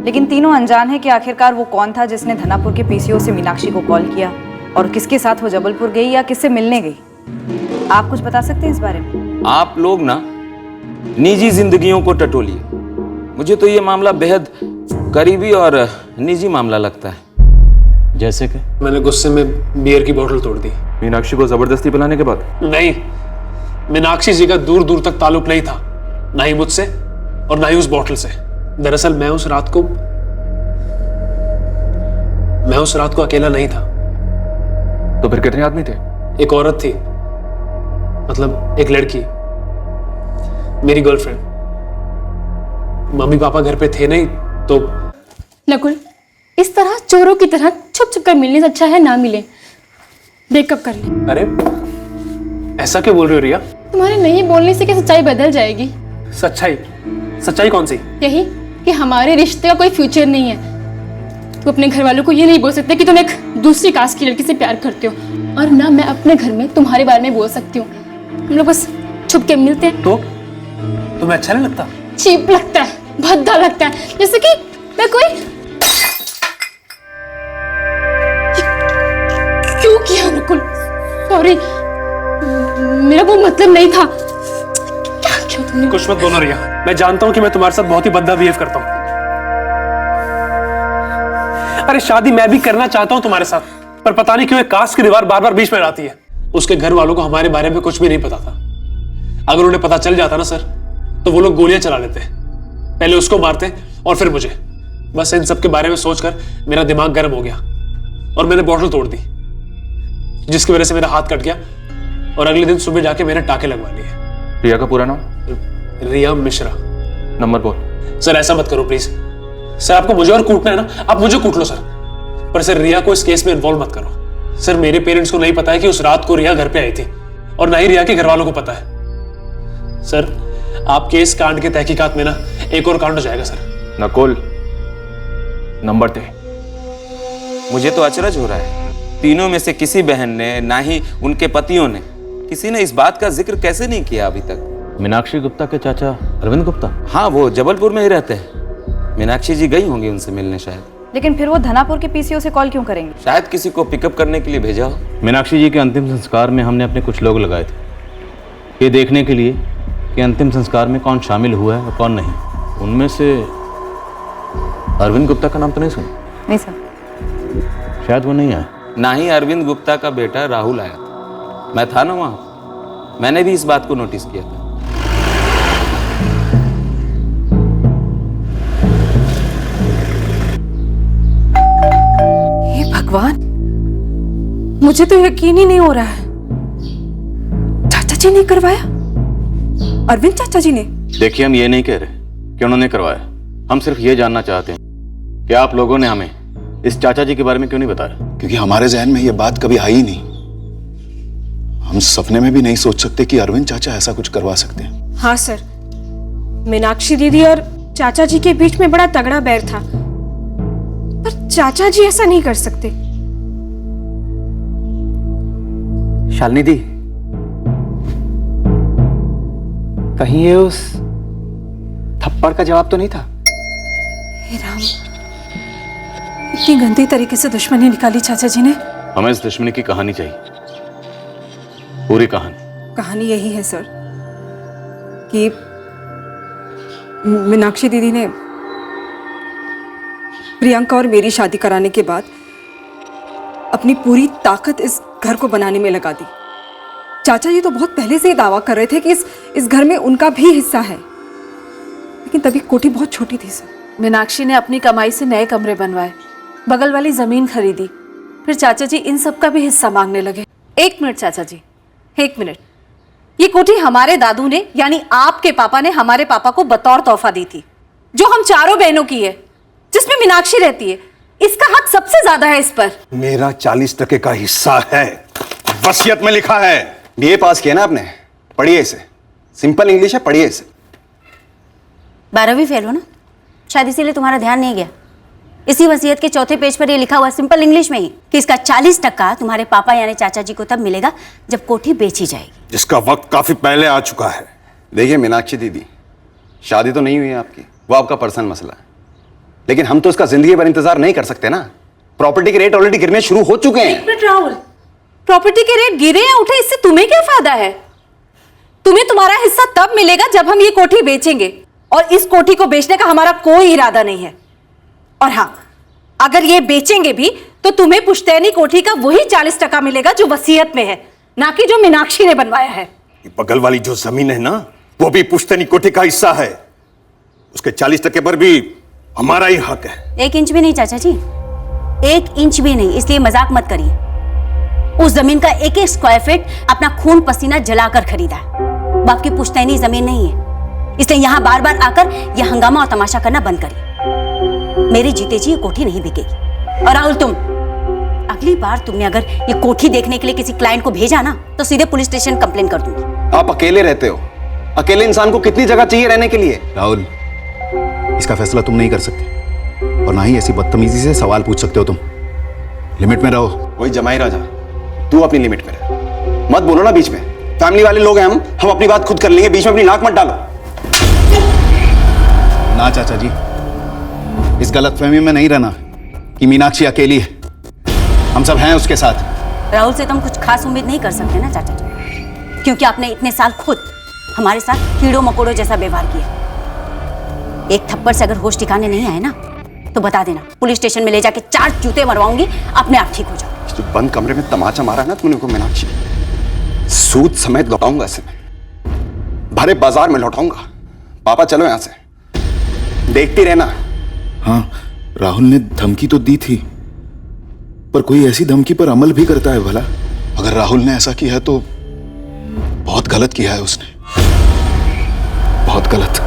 लेकिन तीनों अनजान है कि आखिरकार वो कौन था जिसने धनापुर के पीसीओ से मीनाक्षी को कॉल किया, और किसके साथ वो जबलपुर गई या किससे मिलने गई। आप कुछ बता सकते हैं इस बारे में? आप लोग ना निजी जिंदगियों को टटोलिए। मुझे तो ये मामला बेहद करीबी और निजी मामला लगता है। जैसे कि? मैंने गुस्से में बियर की बोतल तोड़ दी। मीनाक्षी को जबरदस्ती पिलाने के बाद? नहीं, मीनाक्षी जी का दूर दूर तक ताल्लुक नहीं था, ना ही मुझसे और ना ही उस बोतल से। दरअसल मैं उस रात को अकेला नहीं था। तो फिर कितने आदमी थे? एक औरत थी, मतलब एक लड़की, मेरी गर्लफ्रेंड। मम्मी पापा घर पे थे नहीं तो। नकुल, इस तरह चोरों की तरह छुप छुप कर मिलने से अच्छा है ना मिले, ब्रेकअप कर ले। अरे ऐसा क्यों बोल रही हो रिया? तुम्हारे नहीं बोलने से क्या सच्चाई बदल जाएगी? सच्चाई कौन सी? यही कि हमारे रिश्ते का कोई फ्यूचर नहीं है। तुम अपने घर वालों को ये नहीं बोल सकते कि तुम एक दूसरी कास्ट की लड़की से प्यार करते हो, और ना मैं अपने घर में तुम्हारे बारे में बोल सकती हूँ। हम लोग बस छुप के मिलते हैं। तो तुम्हें अच्छा नहीं लगता? चीप लगता है, भद्दा लगता है, जैसे कि मैं कोई। क्यों किया नकुल? सॉरी, मेरा वो मतलब नहीं था। क्या किया तुमने? कुछ मत बोलो रिया, मैं जानता हूँ कि मैं तुम्हारे साथ बहुत ही भद्दा बिहेव करता हूँ। अरे शादी मैं भी करना चाहता हूँ तुम्हारे साथ, पर पता नहीं क्यों एक कास्ट की दीवार बार बार बीच में आती है। उसके घर वालों को हमारे बारे में कुछ भी नहीं पता था। अगर उन्हें पता चल जाता ना सर, तो वो लोग गोलियां चला लेते, पहले उसको मारते और फिर मुझे। बस इन सब के बारे में सोचकर मेरा दिमाग गर्म हो गया और मैंने बोतल तोड़ दी, जिसकी वजह से मेरा हाथ कट गया और अगले दिन सुबह जाके मैंने टाके लगवा लिए। रिया का पूरा नाम? रिया मिश्रा। नंबर बोल। सर ऐसा मत करो प्लीज। सर आपको मुझे और कूटना है ना, आप मुझे कूट लो सर, पर सर रिया को इस केस में इन्वॉल्व मत करो। सर मेरे पेरेंट्स को नहीं पता है कि उस रात को रिया घर पे आई थी, और ना ही रिया के घर वालों को पता है। सर, आपके इस कांड के तहकीकात में ना एक और कांड हो जाएगा सर। नकुल, नंबर दे। मुझे तो अचरज हो रहा है, तीनों में से किसी बहन ने, ना ही उनके पतियों ने, किसी ने इस बात का जिक्र कैसे नहीं किया अभी तक। मीनाक्षी गुप्ता के चाचा अरविंद गुप्ता? हाँ, वो जबलपुर में ही रहते हैं। मीनाक्षी जी गई होंगी उनसे मिलने शायद। लेकिन फिर वो धनापुर के पीसीओ से कॉल क्यों करेंगे? शायद किसी को पिकअप करने के लिए भेजा हो। मीनाक्षी जी के अंतिम संस्कार में हमने अपने कुछ लोग लगाए थे, ये देखने के लिए कि अंतिम संस्कार में कौन शामिल हुआ है और कौन नहीं। उनमें से अरविंद गुप्ता का नाम तो नहीं सुना? नहीं सर। शायद वो नहीं आया। ना ही अरविंद गुप्ता का बेटा राहुल आया था। मैं था ना वहां, मैंने भी इस बात को नोटिस किया था। हे भगवान, मुझे तो यकीन ही नहीं हो रहा है। चाचा जी ने करवाया? अरविंद चाचा जी ने? देखिए, हम ये नहीं कह रहे कि उन्होंने करवाया। हम सिर्फ ये जानना चाहते हैं कि आप लोगों ने हमें इस चाचा जी के बारे में क्यों नहीं बताया? क्योंकि हमारे जहन में ये बात कभी आई ही नहीं। हम सपने में भी नहीं सोच सकते कि अरविंद चाचा ऐसा कुछ करवा सकते हैं। हाँ सर, मीनाक्षी दीदी और चाचा जी के बीच में बड़ा तगड़ा बैर था, पर चाचा जी ऐसा नहीं कर सकते। शालिनी दी, कहीं ये उस थप्पड़ का जवाब तो नहीं था? हे राम, इतनी गंदी तरीके से दुश्मनी निकाली चाचा जी ने। हमें इस दुश्मनी की कहानी चाहिए, पूरी कहानी। कहानी यही है सर कि मीनाक्षी दीदी ने प्रियंका और मेरी शादी कराने के बाद अपनी पूरी ताकत इस घर को बनाने में लगा दी। चाचा जी तो बहुत पहले से ही दावा कर रहे थे कि इस घर में उनका भी हिस्सा है, लेकिन तभी कोठी बहुत छोटी थी सर। मीनाक्षी ने अपनी कमाई से नए कमरे बनवाए, बगल वाली जमीन खरीदी, फिर चाचा जी इन सब का भी हिस्सा मांगने लगे। एक मिनट चाचा जी, एक मिनट। ये कोठी हमारे दादू ने, यानी आपके पापा ने हमारे पापा को बतौर तोहफा दी थी, जो हम चारों बहनों की है, जिसमें मीनाक्षी रहती है। इसका हक सबसे ज्यादा है इस पर। मेरा 40% का हिस्सा है, वसीयत में लिखा है। बीए पास किया ना आपने, पढ़िए इसे, सिंपल इंग्लिश है, पढ़िए इसे। 12वीं फेल हो ना, शायद इसीलिए तुम्हारा ध्यान नहीं गया। इसी वसीयत के चौथे पेज पर ये लिखा हुआ सिंपल इंग्लिश में ही कि इसका 40% तुम्हारे पापा यानी चाचा जी को तब मिलेगा जब कोठी बेची जाएगी, जिसका वक्त काफी पहले आ चुका है। देखिए मीनाक्षी दीदी, शादी तो नहीं हुई है आपकी, वो आपका पर्सनल मसला है, लेकिन हम तो उसका जिंदगी भर इंतजार नहीं कर सकते ना। प्रॉपर्टी के रेट ऑलरेडी गिरने शुरू हो चुके हैं। एक मिनट राहुल, प्रॉपर्टी के रेट गिरे या उठे इससे तुम्हें क्या फायदा है? तुम्हें तुम्हारा हिस्सा तब मिलेगा जब हम ये कोठी बेचेंगे, और इस कोठी को बेचने का हमारा कोई इरादा नहीं है। और हाँ, अगर ये बेचेंगे भी तो तुम्हें पुश्तैनी कोठी का वही 40% मिलेगा जो वसीयत में है, ना कि जो मीनाक्षी ने बनवाया है। बगल वाली जो जमीन है ना, वो भी पुश्तैनी कोठी का हिस्सा है। उसके 40% पर भी हमारा ही हक है। 1 इंच भी नहीं चाचा जी, 1 इंच भी नहीं, इसलिए मजाक मत करिए। उस जमीन का 1-1 स्क्वायर फीट अपना खून पसीना जलाकर खरीदा है। बाप की पुश्तैनी जमीन नहीं है, इसलिए यहाँ बार बार आकर यह हंगामा और तमाशा करना बंद करिए। मेरे जीते जी ये कोठी नहीं बिकेगी। और राहुल, तुम अगली बार तुमने अगर ये कोठी देखने के लिए किसी क्लाइंट को भेजा ना, तो सीधे पुलिस स्टेशन कंप्लेन कर दूंगी। आप अकेले रहते हो, अकेले इंसान को कितनी जगह चाहिए रहने के लिए? राहुल, इसका फैसला तुम नहीं कर सकते, और ना ही ऐसी बदतमीजी से सवाल पूछ सकते हो तुम। लिमिट में रहो। वही जमाई राजा, तू अपनी लिमिट में रह, मत बोलो ना बीच में। फैमिली वाले लोग हैं हम अपनी बात खुद कर लेंगे, बीच में अपनी नाक मत डालो। ना चाचा जी, इस गलतफहमी में नहीं रहना कि मीनाक्षी अकेली है, हम सब हैं उसके साथ। राहुल से तुम कुछ खास उम्मीद नहीं कर सकते ना चाचा जी, क्योंकि आपने इतने साल खुद हमारे साथ कीड़ों मकोड़ों जैसा व्यवहार किया। एक थप्पड़ से अगर होश ठिकाने नहीं आए ना, तो बता देना, पुलिस स्टेशन में ले जाके 4 जूते मरवाऊंगी, अपने आप ठीक हो जाओ। जो बंद कमरे में तमाचा मारा ना तुमने को मीनाक्षी, सूद समेत लौटाऊंगा इसे, भरे बाजार में लौटाऊंगा। पापा चलो यहां से, देखती रहना। हाँ, राहुल ने धमकी तो दी थी, पर कोई ऐसी धमकी पर अमल भी करता है भला? अगर राहुल ने ऐसा किया है तो बहुत गलत किया है उसने, बहुत गलत।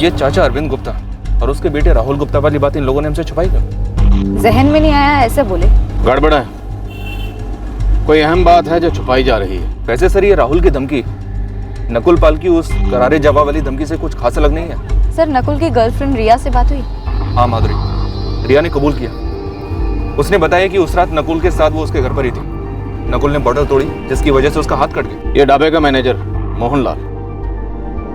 ये चाचा अरविंद गुप्ता और उसके बेटे राहुल गुप्ता वाली बात इन लोगों ने हमसे छुपाई क्यों? जहन में नहीं आया ऐसे बोले? गड़बड़ है, कोई अहम बात है जो छुपाई जा रही है। वैसे सर ये राहुल की धमकी नकुल पाल की उस करारे जवाब वाली धमकी से कुछ खास अलग नहीं है। सर नकुल की गर्लफ्रेंड रिया से बात हुई? हाँ माधुरी, रिया ने कबूल किया। उसने बताया कि उस रात नकुल के साथ वो उसके घर पर ही थी। नकुल ने बॉटल तोड़ी जिसकी वजह से उसका हाथ कट गया। ये ढाबे का मैनेजर मोहनलाल,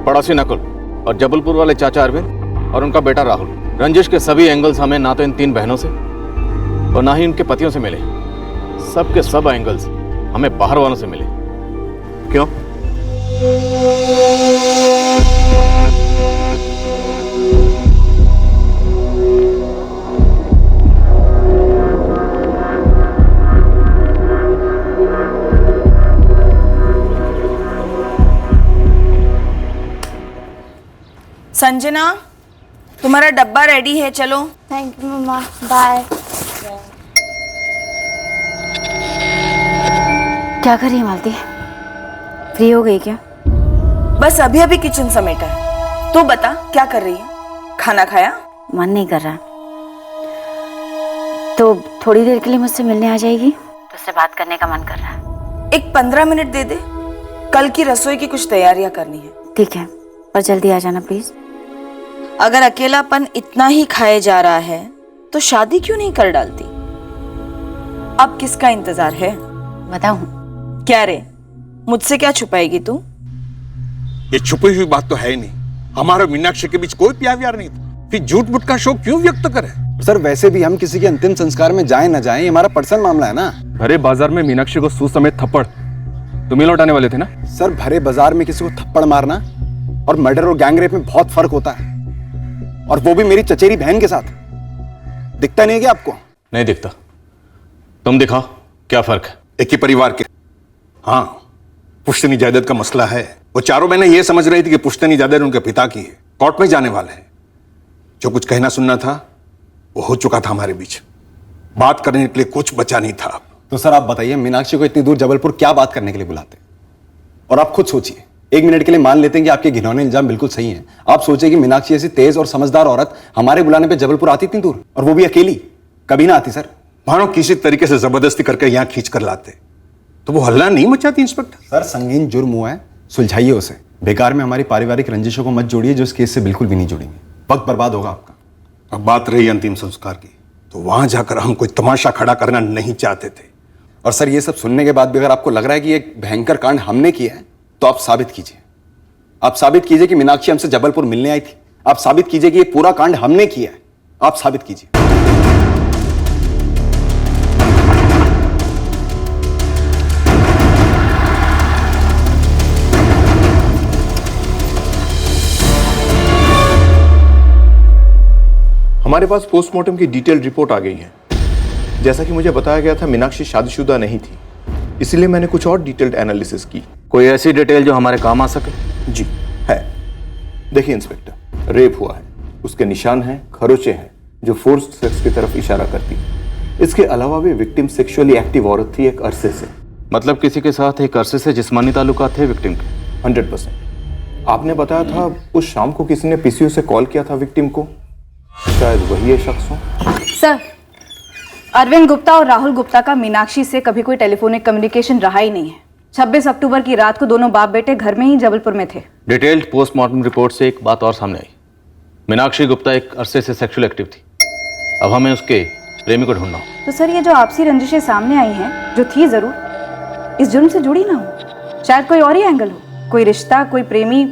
पड़ोसी नकुल और जबलपुर वाले चाचा अरविंद और उनका बेटा राहुल। रंजिश के सभी एंगल्स हमें ना तो इन 3 बहनों से और ना ही उनके पतियों से मिले। सब के सब एंगल्स हमें बाहर वालों से मिले। क्यों? संजना, तुम्हारा डब्बा रेडी है, चलो। थैंक यू मम्मा, बाय। क्या कर रही है मालती? फ्री हो गई क्या? बस अभी अभी किचन समेटा है। तो बता क्या कर रही है? खाना खाया? मन नहीं कर रहा, तो थोड़ी देर के लिए मुझसे मिलने आ जाएगी? तो उससे बात करने का मन कर रहा है। एक 15 मिनट दे दे, कल की रसोई की कुछ तैयारियां करनी है। ठीक है, पर जल्दी आ जाना प्लीज। अगर अकेलापन इतना ही खाए जा रहा है तो शादी क्यों नहीं कर डालती? अब किसका इंतजार है? बताऊं? क्या रे, मुझसे क्या छुपाएगी तू? ये छुपी हुई बात तो है ही नहीं। हमारा मीनाक्षी के बीच कोई प्यार व्यार नहीं था, फिर झूठ मूठ का शौक क्यों व्यक्त करे? सर वैसे भी हम किसी के अंतिम संस्कार में जाए ना जाए, हमारा पर्सनल मामला है ना। भरे बाजार में मीनाक्षी को सूद समेत थप्पड़ तुम ही लौटाने वाले थे ना? सर भरे बाजार में किसी को थप्पड़ मारना और मर्डर और गैंग रेप में बहुत फर्क होता है, और वो भी मेरी चचेरी बहन के साथ। दिखता नहीं है क्या आपको? नहीं दिखता। तुम दिखाओ क्या फर्क है। एक ही परिवार के। हाँ, पुश्तनी जायदाद का मसला है। वो चारों बहनें ये समझ रही थी कि पुश्तनी जायदाद उनके पिता की है। कोर्ट में जाने वाले हैं। जो कुछ कहना सुनना था वो हो चुका था हमारे बीच। बात करने के लिए कुछ बचा नहीं था। तो सर आप बताइए, मीनाक्षी को इतनी दूर जबलपुर क्या बात करने के लिए बुलाते? और आप खुद सोचिए, 1 मिनट के लिए मान लेते हैं कि आपके घिनौने इल्जाम बिल्कुल सही हैं। आप सोचिए कि मीनाक्षी ऐसी तेज और समझदार औरत हमारे बुलाने पे जबलपुर आती इतनी दूर, और वो भी अकेली? कभी ना आती सर। मानो किसी तरीके से जबरदस्ती करके यहाँ खींच कर लाते तो वो हल्ला नहीं मचाती इंस्पेक्टर। सर संगीन जुर्म हुआ है, सुलझाइए उसे। बेकार में हमारी पारिवारिक रंजिशों को मत जोड़िए जो इस केस से बिल्कुल भी नहीं जुड़ेंगे। वक्त बर्बाद होगा आपका। अब बात रही अंतिम संस्कार की, तो वहां जाकर हम कोई तमाशा खड़ा करना नहीं चाहते थे। और सर ये सब सुनने के बाद भी अगर आपको लग रहा है कि एक भयंकर कांड हमने किया है, तो आप साबित कीजिए। आप साबित कीजिए कि मीनाक्षी हमसे जबलपुर मिलने आई थी। आप साबित कीजिए कि ये पूरा कांड हमने किया है। आप साबित कीजिए। हमारे पास पोस्टमार्टम की डिटेल रिपोर्ट आ गई है। जैसा कि मुझे बताया गया था, मीनाक्षी शादीशुदा नहीं थी, इसलिए मैंने कुछ और डिटेल्ड एनालिसिस की। कोई ऐसी डिटेल जो हमारे काम आ सके? जी है। देखिए इंस्पेक्टर, रेप हुआ है, उसके निशान हैं, खरोचे हैं जो फोर्स्ड सेक्स की तरफ इशारा करती है। इसके अलावा भी विक्टिम सेक्सुअली एक्टिव औरत थी एक अरसे से। मतलब किसी के साथ एक अरसे से जिस्मानी ताल्लुकात थे विक्टिम के? 100%। आपने बताया था उस शाम को किसी ने पीसीओ से कॉल किया था विक्टिम को, शायद वही ये शख्स हो। सर, अरविंद गुप्ता और राहुल गुप्ता का मीनाक्षी से कभी कोई टेलीफोनिक कम्युनिकेशन रहा ही नहीं है। 26 अक्टूबर की रात को दोनों बाप बेटे घर में ही जबलपुर में थे। डिटेल्ड पोस्टमार्टम रिपोर्ट से एक बात और सामने आई। मीनाक्षी गुप्ता एक अरसे से सेक्सुअल एक्टिव थी। अब हमें उसके प्रेमी को ढूंढना हो। तो सर ये जो आपसी रंजिशें सामने आई हैं, जो थी जरूर, इस जुर्म से जुड़ी ना हो। शायद कोई और ही एंगल हो, कोई रिश्ता, कोई प्रेमी,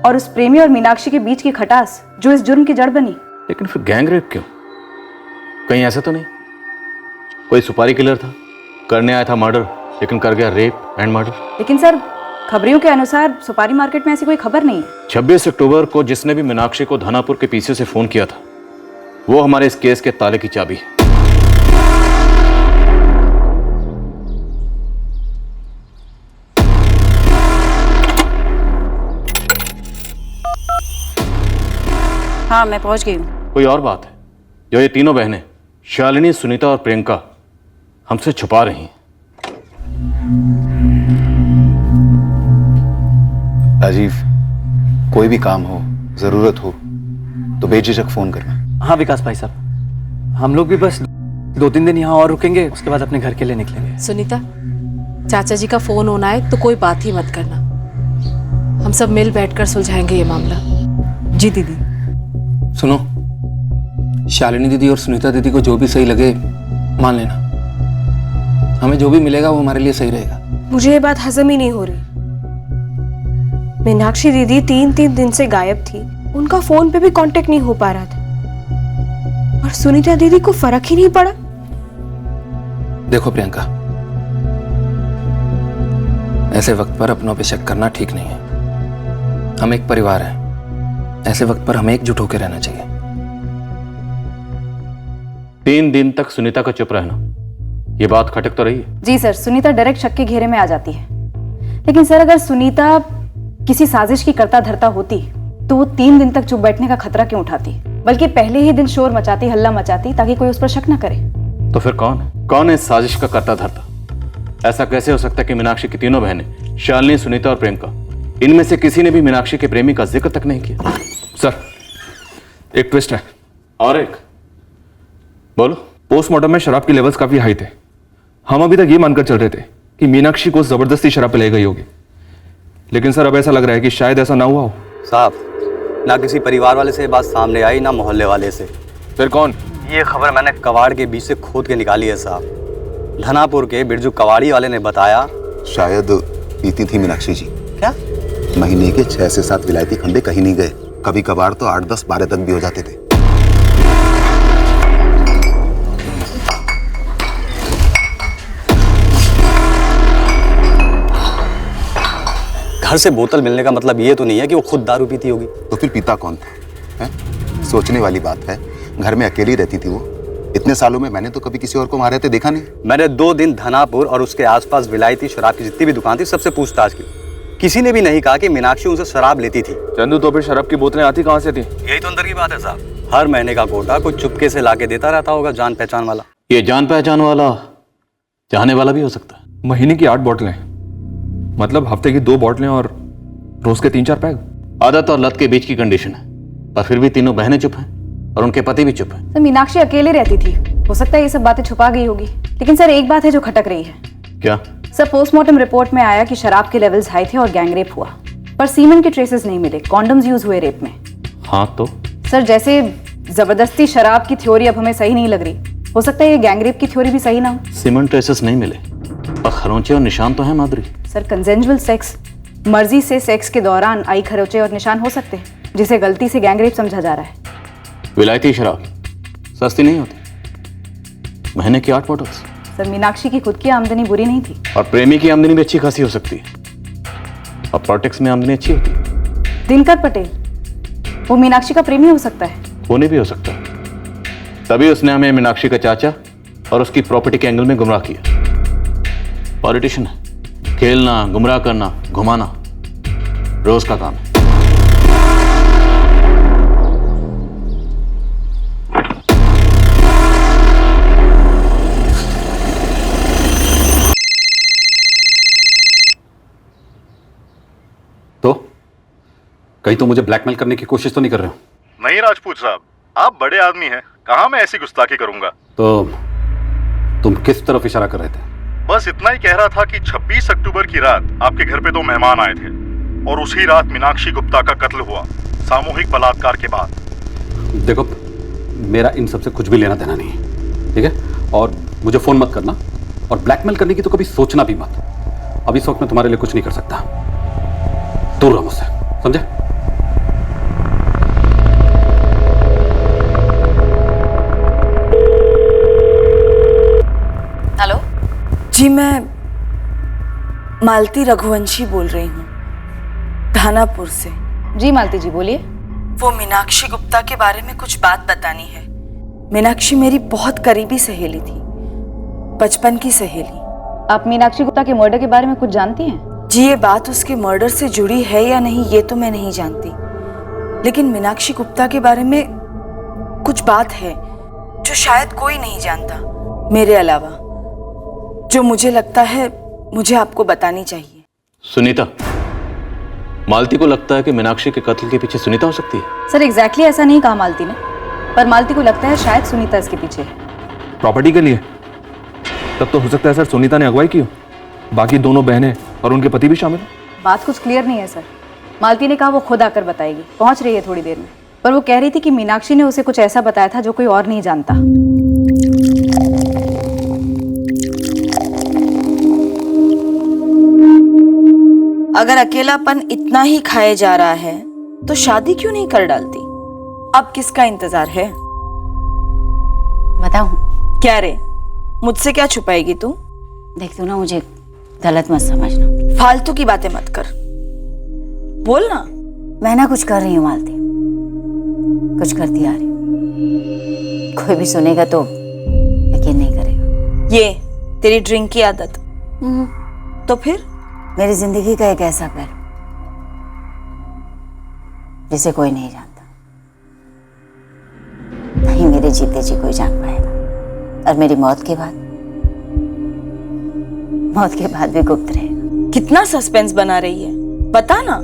और उस प्रेमी और मीनाक्षी के बीच की खटास जो इस जुर्म की जड़ बनी। लेकिन फिर गैंग रेप क्यों? कहीं ऐसा तो नहीं कोई सुपारी किलर था, करने आया था मर्डर, लेकिन कर गया रेप एंड मर्डर? लेकिन सर खबरियों के अनुसार सुपारी मार्केट में ऐसी कोई खबर नहीं है। 26 अक्टूबर को जिसने भी मीनाक्षी को धानापुर के पीछे से फोन किया था, वो हमारे इस केस के ताले की चाबी है। हाँ मैं पहुंच गई हूँ। कोई और बात है जो ये तीनों बहनें शालिनी, सुनीता और प्रियंका हमसे छुपा रही हैं? राजीव, कोई भी काम हो जरूरत हो तो बेझिझक फोन करना। हाँ विकास भाई साहब, हम लोग भी बस 2-3 दिन यहाँ और रुकेंगे, उसके बाद अपने घर के लिए निकलेंगे। सुनीता, चाचा जी का फोन होना है तो कोई बात ही मत करना, हम सब मिल बैठकर सुलझाएंगे ये मामला। जी दीदी। सुनो, शालिनी दीदी और सुनीता दीदी को जो भी सही लगे मान लेना, हमें जो भी मिलेगा वो हमारे लिए सही रहेगा। मुझे ये बात हजम ही नहीं हो रही। मीनाक्षी दीदी 3 दिन से गायब थी, उनका फोन पे भी कांटेक्ट नहीं हो पा रहा था, और सुनीता दीदी को फर्क ही नहीं पड़ा। देखो प्रियंका, ऐसे वक्त पर अपनों पे शक करना ठीक नहीं है। हम एक परिवार हैं, ऐसे वक्त पर हमें एकजुट होकर रहना चाहिए। 3 दिन तक सुनीता का चुप रहना, ये बात खटक तो रही है। जी सर, सुनीता डायरेक्ट शक के घेरे में आ जाती है। लेकिन सर, अगर सुनीता किसी साजिश की करता धरता होती तो वो 3 दिन तक चुप बैठने का खतरा क्यों उठाती, बल्कि पहले ही दिन शोर मचाती, हल्ला मचाती, ताकि कोई उस पर शक न करे। तो फिर कौन है इस साजिश का करता धरता? ऐसा कैसे हो सकता है कि मीनाक्षी की तीनों बहनें, शालिनी, सुनीता और प्रियंका, इनमें से किसी ने भी मीनाक्षी के प्रेमी का जिक्र तक नहीं किया? सर, एक ट्विस्ट है। और एक? बोलो। पोस्टमार्टम में शराब के लेवल्स काफी हाई थे। हम अभी तक ये मानकर चल रहे थे कि मीनाक्षी को जबरदस्ती शराब पिलाई गई होगी, लेकिन सर अब ऐसा लग रहा है कि शायद ऐसा ना हुआ हो। साहब, ना किसी परिवार वाले से बात सामने आई, ना मोहल्ले वाले से। फिर कौन? ये खबर मैंने कबाड़ के बीच से खोद के निकाली है साहब। धनापुर के बिरजू कबाड़ी वाले ने बताया। शायद पीती थी मीनाक्षी जी। क्या? महीने के 6 से 7 विलायती खंडे कहीं नहीं गए, कभी कभार तो 8, 10, 12 तक भी हो जाते थे। घर से बोतल मिलने का मतलब ये तो नहीं है कि वो खुद दारू पीती होगी। तो फिर पीता कौन था? सोचने वाली बात है। घर में अकेली रहती थी वो। इतने सालों में मैंने तो कभी किसी और को वहां रहते देखा नहीं। मैंने 2 दिन धनापुर और उसके आसपास विलायती शराब की जितनी भी दुकान थी सबसे पूछताछ की। किसी ने भी नहीं कहा कि मीनाक्षी उनसे शराब लेती थी। चंदू, तो फिर शराब की बोतलें आती कहाँ से थी? यही तो अंदर की बात है साहब। हर महीने का कोटा कोई चुपके से लाके देता रहता होगा, जान पहचान वाला। ये जान पहचान वाला चाहने वाला भी हो सकता है। महीने की 8 बोतलें, मतलब हफ्ते की 2 बोतलें और रोज के 3-4 पैग। आदत और लत के बीच की कंडीशन है, पर फिर भी तीनों बहनें चुप हैं और उनके पति भी चुप हैं। सर, मीनाक्षी अकेले रहती थी, हो सकता है ये सब बातें छुपा गई होगी। लेकिन सर, एक बात है जो खटक रही है। क्या? सर, पोस्टमार्टम रिपोर्ट में आया कि शराब के लेवल्स हाई थे और गैंगरेप हुआ, पर सीमेन के ट्रेसेस नहीं मिले, कॉन्डम्स यूज हुए रेप में। हाँ तो? सर, जैसे जबरदस्ती शराब की थ्योरी अब हमें सही नहीं लग रही, हो सकता है ये गैंगरेप की थ्योरी भी सही ना हो। सीमेन ट्रेसेस नहीं मिले, पर खरोंचे और निशान तो हैं माधुरी। सर, कंसेंजुअल सेक्स, मर्जी से सेक्स के दौरान आई खरोंचे और निशान हो सकते हैं, जिसे गलती से गैंगरेप समझा जा रहा है। विलायती शराब सस्ती नहीं होती, महीने की 8 बॉटल्स। सर, मीनाक्षी की खुद की आमदनी बुरी नहीं थी, और प्रेमी की आमदनी भी अच्छी खासी हो सकती है, और पॉलिटिक्स में आमदनी अच्छी होती है। दिनकर पटेल, वो मीनाक्षी का प्रेमी हो सकता है। होने भी हो सकता है, तभी उसने हमें मीनाक्षी का चाचा और उसकी प्रॉपर्टी के एंगल में गुमराह किया। पॉलिटिशियन है, खेलना, गुमराह करना, घुमाना रोज का काम है। तो कहीं तो मुझे ब्लैकमेल करने की कोशिश तो नहीं कर रहे हो? नहीं राजपूत साहब, आप बड़े आदमी हैं, कहाँ मैं ऐसी गुस्ताखी करूंगा। तो तुम किस तरफ इशारा कर रहे थे? बस इतना ही कह रहा था कि 26 अक्टूबर की रात आपके घर पे 2 मेहमान आए थे और उसी रात मीनाक्षी गुप्ता का कत्ल हुआ, सामूहिक बलात्कार के बाद। देखो, मेरा इन सबसे कुछ भी लेना देना नहीं है, ठीक है? और मुझे फोन मत करना, और ब्लैकमेल करने की तो कभी सोचना भी मत। अब इस वक्त मैं तुम्हारे लिए कुछ नहीं कर सकता, दूर रहो मुझसे, समझे? हेलो जी, मैं मालती रघुवंशी बोल रही हूँ, धानापुर से। जी मालती जी, बोलिए। वो मीनाक्षी गुप्ता के बारे में कुछ बात बतानी है। मीनाक्षी मेरी बहुत करीबी सहेली थी, बचपन की सहेली। आप मीनाक्षी गुप्ता के मर्डर के बारे में कुछ जानती हैं? जी, ये बात उसके मर्डर से जुड़ी है या नहीं ये तो मैं नहीं जानती, लेकिन मीनाक्षी गुप्ता के बारे में कुछ बात है जो शायद कोई नहीं जानता मेरे अलावा, जो मुझे लगता है मुझे आपको बतानी चाहिए। सुनीता, मालती को लगता है कि मीनाक्षी के कत्ल के पीछे सुनीता हो सकती है। सर एग्जैक्टली ऐसा नहीं कहा मालती ने, पर मालती को लगता है शायद सुनीता इसके पीछे है। प्रॉपर्टी के लिए? तब तो हो सकता है सर सुनीता ने अगुवाई की हो, बाकी दोनों बहनें और उनके पति भी शामिल हो। बात कुछ क्लियर नहीं है सर। मालती ने कहा वो खुद आकर बताएगी, पहुंच रही है थोड़ी देर में, पर वो कह रही थी कि मीनाक्षी ने उसे कुछ ऐसा बताया था जो कोई और नहीं जानता। अगर अकेलापन इतना ही खाए जा रहा है तो शादी क्यों नहीं कर डालती? अब किसका इंतजार है? बताऊं? क्या रे, मुझसे क्या छुपाएगी तू? देख तू ना, मुझे गलत मत समझना। फालतू की बातें मत कर, बोल ना। मैं ना कुछ कर रही हूँ मालती, कुछ करती आ रही। कोई भी सुनेगा तो यकीन नहीं करेगा। ये तेरी ड्रिंक की आदत? तो फिर मेरी जिंदगी का एक ऐसा पहलू जिसे कोई नहीं जानता, नहीं मेरे जीते जी कोई जान पाएगा, और मेरी मौत के बाद भी गुप्त रहेगा। कितना सस्पेंस बना रही है, बता ना।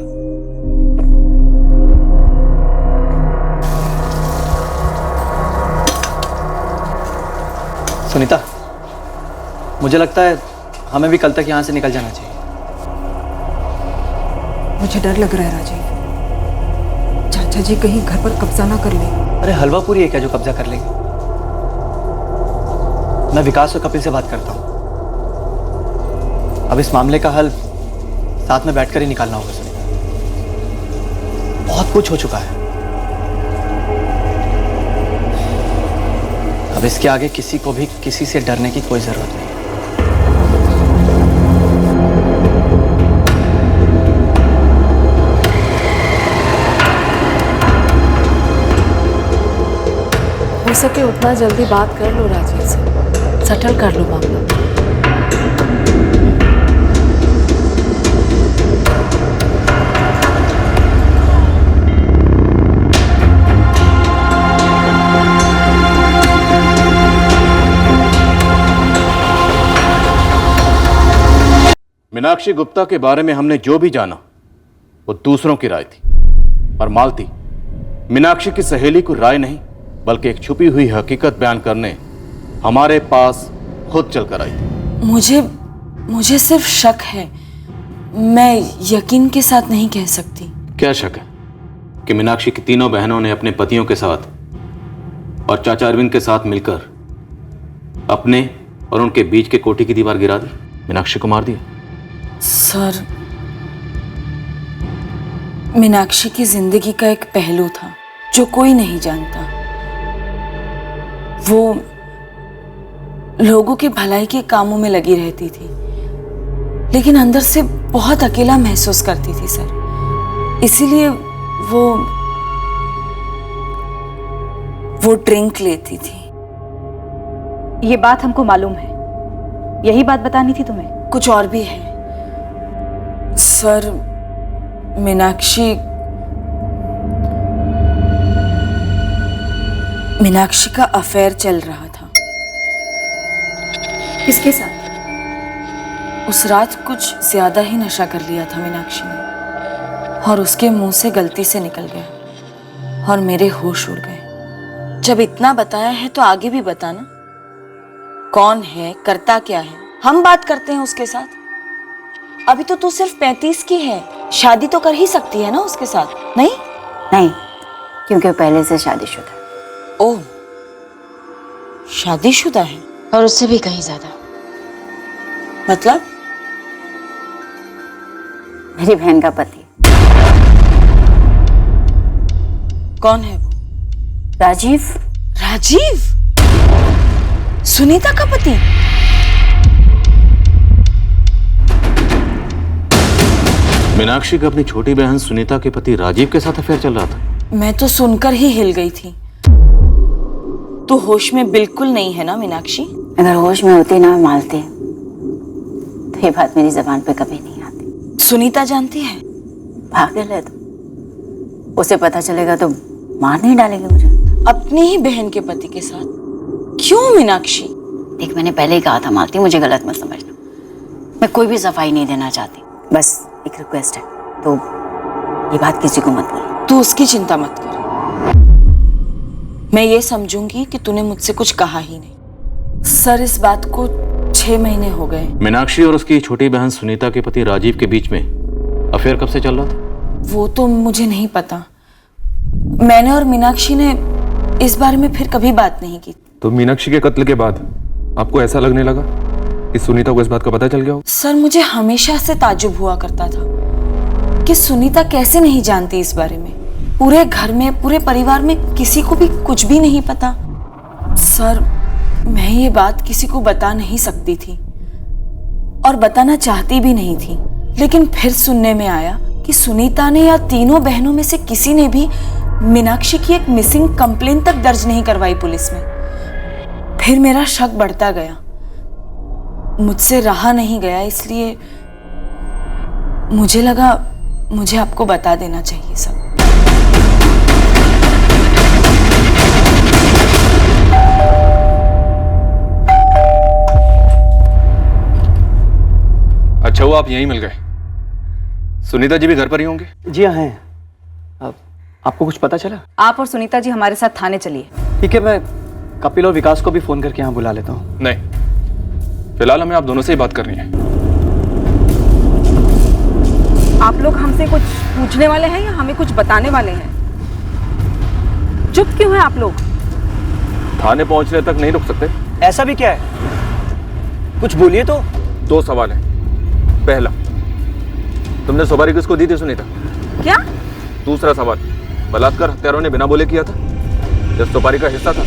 सुनीता, मुझे लगता है हमें भी कल तक यहाँ से निकल जाना चाहिए। मुझे डर लग रहा है राजीव, चाचा जी कहीं घर पर कब्जा ना कर ले। अरे हलवा पूरी है क्या जो कब्जा कर लेंगे? मैं विकास और कपिल से बात करता हूँ। अब इस मामले का हल साथ में बैठकर ही निकालना होगा सुनीता। बहुत कुछ हो चुका है, अब इसके आगे किसी को भी किसी से डरने की कोई जरूरत नहीं। हो सके उतना जल्दी बात कर लो राजीव से, सेटल कर लो मामला। मीनाक्षी गुप्ता के बारे में हमने जो भी जाना वो दूसरों की राय थी, और मालती मीनाक्षी की सहेली को राय नहीं बल्कि एक छुपी हुई हकीकत बयान करने हमारे पास खुद चलकर आई थी। मुझे सिर्फ शक है, मैं यकीन के साथ नहीं कह सकती। क्या शक है कि मीनाक्षी की तीनों बहनों ने अपने पतियों के साथ और चाचा अरविंद के साथ मिलकर अपने और उनके बीच के कोठी की दीवार गिरा दी, मीनाक्षी को मार दिया? सर, मीनाक्षी की जिंदगी का एक पहलू था जो कोई नहीं जानता। वो लोगों की भलाई के कामों में लगी रहती थी, लेकिन अंदर से बहुत अकेला महसूस करती थी सर। इसीलिए वो ड्रिंक लेती थी। ये बात हमको मालूम है, यही बात बतानी थी तुम्हें? कुछ और भी है सर। मीनाक्षी का अफेयर चल रहा था। किसके साथ? उस रात कुछ ज्यादा ही नशा कर लिया था मीनाक्षी ने, और उसके मुंह से गलती से निकल गया और मेरे होश उड़ गए। जब इतना बताया है तो आगे भी बताना, कौन है, करता क्या है, हम बात करते हैं उसके साथ। अभी तो तू सिर्फ 35 की है, शादी तो कर ही सकती है ना उसके साथ, नहीं? नहीं, क्योंकि वो पहले से शादीशुदा। ओह, शादीशुदा है? और उससे भी कहीं ज्यादा। मतलब? मेरी बहन का पति। कौन है वो? राजीव। राजीव? सुनीता का पति? मीनाक्षी का अपनी छोटी बहन सुनीता के पति राजीव के साथ अफेयर चल रहा था। मैं तो सुनकर ही हिल गई थी। तू होश में बिल्कुल नहीं है ना मीनाक्षी? अगर होश में होती ना मालती तो ये बात मेरी जबान पे कभी नहीं आती। सुनीता जानती है? पागल है तो, उसे पता चलेगा तो मार नहीं डालेगी मुझे। अपनी ही बहन के पति के साथ? क्यों मीनाक्षी? देख, मैंने पहले ही कहा था मालती, मुझे गलत मत समझना। मैं कोई भी सफाई नहीं देना चाहती, बस एक रिक्वेस्ट है, तो ये बात किसी को मत बोल। तू उसकी चिंता मत कर, मैं ये समझूंगी कि तूने मुझसे कुछ कहा ही नहीं। सर, इस बात को 6 महीने हो गए। मीनाक्षी और उसकी छोटी बहन सुनीता के पति राजीव के बीच में अफेयर कब से चल रहा था? वो तो मुझे नहीं पता। मैंने और मीनाक्षी ने इस बारे में फिर कभी बात नहीं की। तो मीनाक्षी के कत्ल के बाद आपको ऐसा लगने लगा कि सुनीता को इस बात का पता चल गया हो? सर, मुझे हमेशा से ताज्जुब हुआ करता था कि सुनीता कैसे नहीं जानती इस बारे में। पूरे घर में, पूरे परिवार में किसी को भी कुछ भी नहीं पता। सर, मैं ये बात किसी को बता नहीं सकती थी और बताना चाहती भी नहीं थी, लेकिन फिर सुनने में आया कि सुनीता ने या तीनों बहनों में से किसी ने भी मीनाक्षी की एक मिसिंग कंप्लेंट तक दर्ज नहीं करवाई पुलिस में। फिर मेरा शक बढ़ता गया, मुझसे रहा नहीं गया, इसलिए मुझे लगा मुझे आपको बता देना चाहिए सब। अच्छा हुआ आप यहीं मिल गए। सुनीता जी भी घर पर ही होंगे? जी हाँ हैं। आपको कुछ पता चला? आप और सुनीता जी हमारे साथ थाने चलिए। ठीक है, मैं कपिल और विकास को भी फोन करके यहाँ बुला लेता हूँ। नहीं, फिलहाल हमें आप दोनों से ही बात करनी है। आप लोग हमसे कुछ पूछने वाले हैं या हमें कुछ बताने वाले हैं? चुप क्यों हैं आप लोग? थाने पहुंचने तक नहीं रुक सकते? ऐसा भी क्या है? कुछ बोलिए तो। 2 सवाल हैं। पहला, तुमने सुपारी किसको दी थी सुनीता? क्या? दूसरा सवाल, बलात्कार हत्यारों ने बिना बोले किया था? जब सुपारी का हिस्सा था?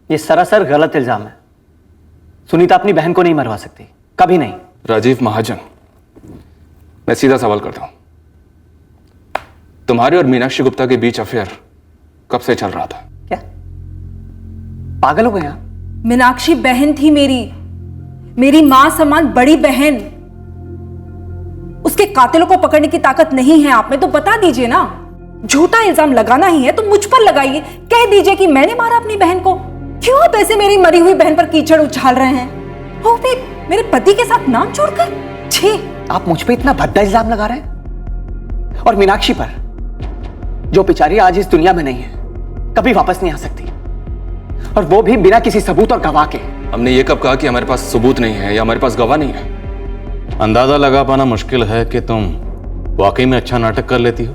ये सरासर गलत इल्जाम है। सुनीता अपनी बहन को नहीं मरवा सकती, कभी नहीं। राजीव महाजन, मैं सीधा सवाल करता हूं, तुम्हारे और मीनाक्षी गुप्ता के बीच अफेयर कब से चल रहा था? क्या पागल हो गए आप? मीनाक्षी बहन थी मेरी मां समान बड़ी बहन। उसके कातिलों को पकड़ने की ताकत नहीं है आप में तो बता दीजिए ना। झूठा इल्जाम लगाना ही है तो मुझ पर लगाइए, कह दीजिए कि मैंने मारा अपनी बहन को। क्यों आप ऐसे मेरी मरी हुई बहन पर कीचड़ उछाल रहे हैं? वो भी मेरे पति के साथ नाम जोड़कर। छी! आप मुझ पे इतना भद्दा इल्जाम लगा रहे हैं, और मीनाक्षी पर, जो बेचारी आज इस दुनिया में नहीं है, कभी वापस नहीं आ सकती, और वो भी बिना किसी सबूत और गवाह के। हमने ये कब कहा कि हमारे पास सबूत नहीं है या हमारे पास गवाह नहीं है? अंदाजा लगा पाना मुश्किल है कि तुम वाकई में अच्छा नाटक कर लेती हो,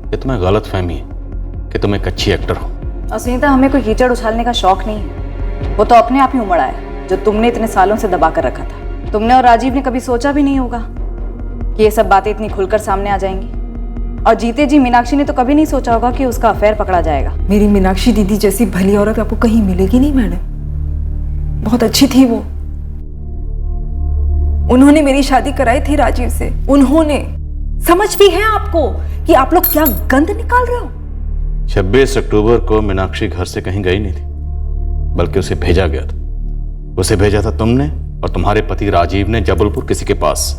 ये तुम्हें गलत फहमी है कि तुम एक अच्छी एक्टर हो। और सुनीता, हमें कोई कीचड़ उछालने का शौक नहीं है, वो तो अपने आप ही उमड़ा है जो तुमने इतने सालों से दबा कर रखा था। तुमने और राजीव ने कभी सोचा भी नहीं होगा कि ये सब बातें इतनी खुलकर सामने आ जाएंगी। और जीते जी मीनाक्षी ने तो कभी नहीं सोचा होगा कि उसका अफेयर पकड़ा जाएगा। मेरी मीनाक्षी दीदी जैसी भली औरत आपको कहीं मिलेगी नहीं मैडम। बहुत अच्छी थी वो। उन्होंने मेरी शादी कराई थी राजीव से। उन्होंने। समझ भी है आपको कि आप लोग क्या गंद निकाल रहे हो? 26 अक्टूबर को मीनाक्षी घर से कहीं गई नहीं थी, बल्कि उसे भेजा गया था। उसे भेजा था तुमने और तुम्हारे पति राजीव ने जबलपुर किसी के पास,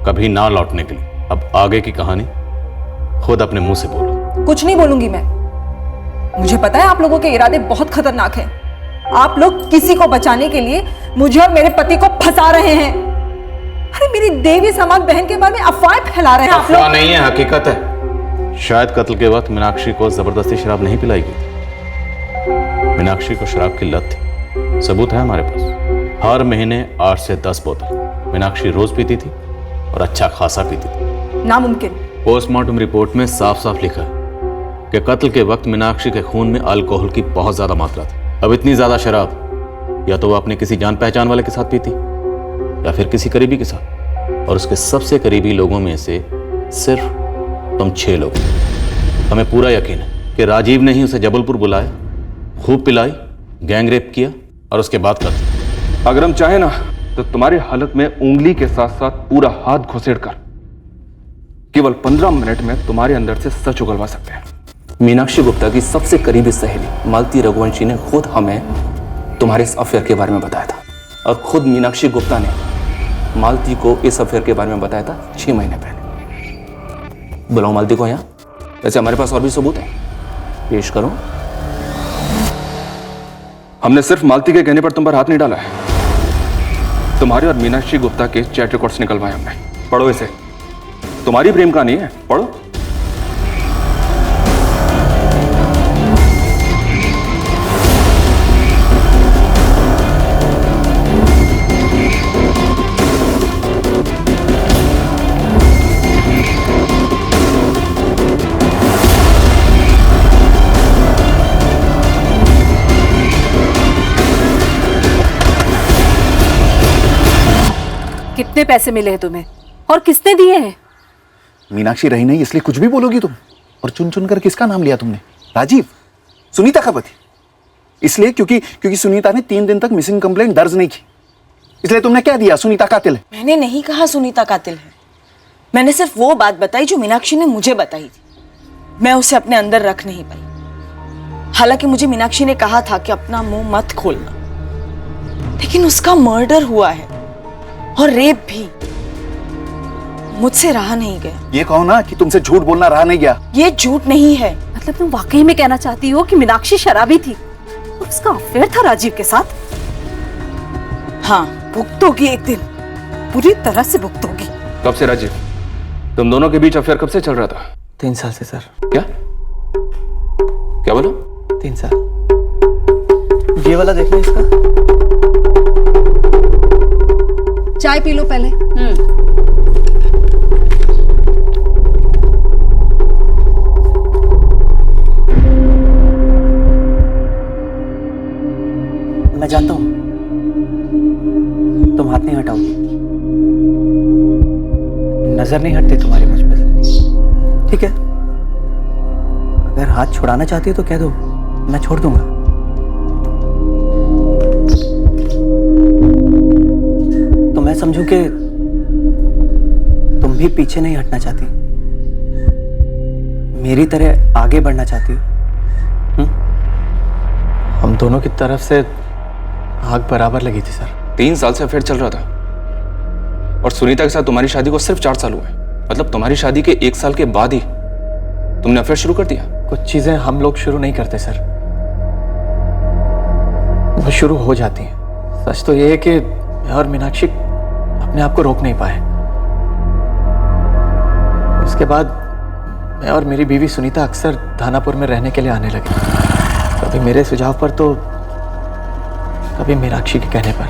कभी ना लौटने के लिए। अब आगे की कहानी खुद अपने मुंह से बोलो। कुछ नहीं बोलूंगी मैं। मुझे पता है आप लोगों के इरादे बहुत खतरनाक हैं। आप लोग किसी को बचाने के लिए मुझे और मेरे पति को फंसा रहे हैं। अरे मेरी देवी समान बहन के बारे में अफवाहें फैला रहे हैं आप लोग। नहीं है, हकीकत है। शायद कत्ल के वक्त मीनाक्षी को जबरदस्ती शराब नहीं पिलाई गई थी। मीनाक्षी को शराब की लत थी, सबूत है हमारे पास। हर महीने 8 से 10 बोतल मीनाक्षी रोज पीती थी और अच्छा खासा पीती थी। नामुमकिन। पोस्टमार्टम रिपोर्ट में साफ साफ लिखा है कि कत्ल के वक्त मीनाक्षी के खून में अल्कोहल की बहुत ज्यादा मात्रा थी। अब इतनी ज्यादा शराब या तो वो अपने किसी जान पहचान वाले के साथ पीती या फिर किसी करीबी के साथ, और उसके सबसे करीबी लोगों में से सिर्फ तुम 6 लोग। हमें पूरा यकीन है कि राजीव ने ही उसे जबलपुर बुलाया, खूब पिलाई, गैंगरेप किया और उसके बाद कर दिया। अगर हम चाहे ना तो तुम्हारी हालत में उंगली के साथ साथ पूरा हाथ घुसेड़कर केवल 15 मिनट में तुम्हारे अंदर से सच उगलवा सकते हैं। मीनाक्षी गुप्ता की सबसे करीबी सहेली मालती रघुवंशी ने खुद हमें तुम्हारे इस अफेयर के बारे में बताया था, और खुद मीनाक्षी गुप्ता ने मालती को इस अफेयर के बारे में बताया था 6 महीने पहले। बुलाओ मालती को यहाँ। वैसे हमारे पास और भी सबूत है, पेश करो। हमने सिर्फ मालती के कहने पर तुम पर हाथ नहीं डाला है। तुम्हारे और मीनाक्षी गुप्ता के चैट रिकॉर्ड्स निकलवाए हमने। पढ़ो इसे, तुम्हारी प्रेम कहानी है, पढ़ो। कितने पैसे मिले हैं तुम्हें और किसने दिए हैं? मीनाक्षी रही नहीं इसलिए कुछ भी बोलोगी तुम। और चुन चुन कर किसका नाम लिया तुमने? राजीव, सुनीता का पति। इसलिए क्योंकि सुनीता ने 3 दिन तक मिसिंग कंप्लेंट दर्ज नहीं की, इसलिए तुमने क्या दिया? सुनीता कातिल है। मैंने नहीं कहा सुनीता कातिल है। मैंने सिर्फ वो बात बताई जो मीनाक्षी ने मुझे बताई थी। मैं उसे अपने अंदर रख नहीं पाई। हालांकि मुझे मीनाक्षी ने कहा था कि अपना मुंह मत खोलना, लेकिन उसका मर्डर हुआ है और रेप भी। मुझसे रहा नहीं गया। ये कहो ना कि तुमसे झूठ बोलना रहा नहीं गया। ये झूठ नहीं है। मतलब तुम वाकई में कहना चाहती हो कि मीनाक्षी शराबी थी और उसका अफेयर था राजीव के साथ? हाँ, भुगतोगी एक दिन, पूरी तरह से भुगतोगी। कब से राजीव? तुम दोनों के बीच अफेयर कब से चल रहा था? 3 साल से सर। क्या बोलो? 3 साल। ये वाला देखना इसका। चाय पी लो पहले। मैं जानता हूं तुम हाथ नहीं हटाओगी, नजर नहीं हटती तुम्हारी मुझ पे से। ठीक है, अगर हाथ छुड़ाना चाहती हो तो कह दो, मैं छोड़ दूंगा। तो मैं समझूं कि तुम भी पीछे नहीं हटना चाहती, मेरी तरह आगे बढ़ना चाहती हो। हम दोनों की तरफ से आग बराबर लगी थी सर। 3 साल से अफेयर चल रहा था और सुनीता के साथ तुम्हारी शादी को सिर्फ 4 साल हुए। मतलब तुम्हारी शादी के 1 साल के बाद ही तुमने अफेयर शुरू कर दिया। कुछ चीजें हम लोग शुरू नहीं करते सर, वो शुरू हो जाती हैं। सच तो ये है कि मैं और मीनाक्षी अपने आप को रोक नहीं पाए। उसके बाद मैं और मेरी बीवी सुनीता अक्सर धानापुर में रहने के लिए आने लगे, कभी मेरे सुझाव पर तो कभी मीनाक्षी के कहने पर।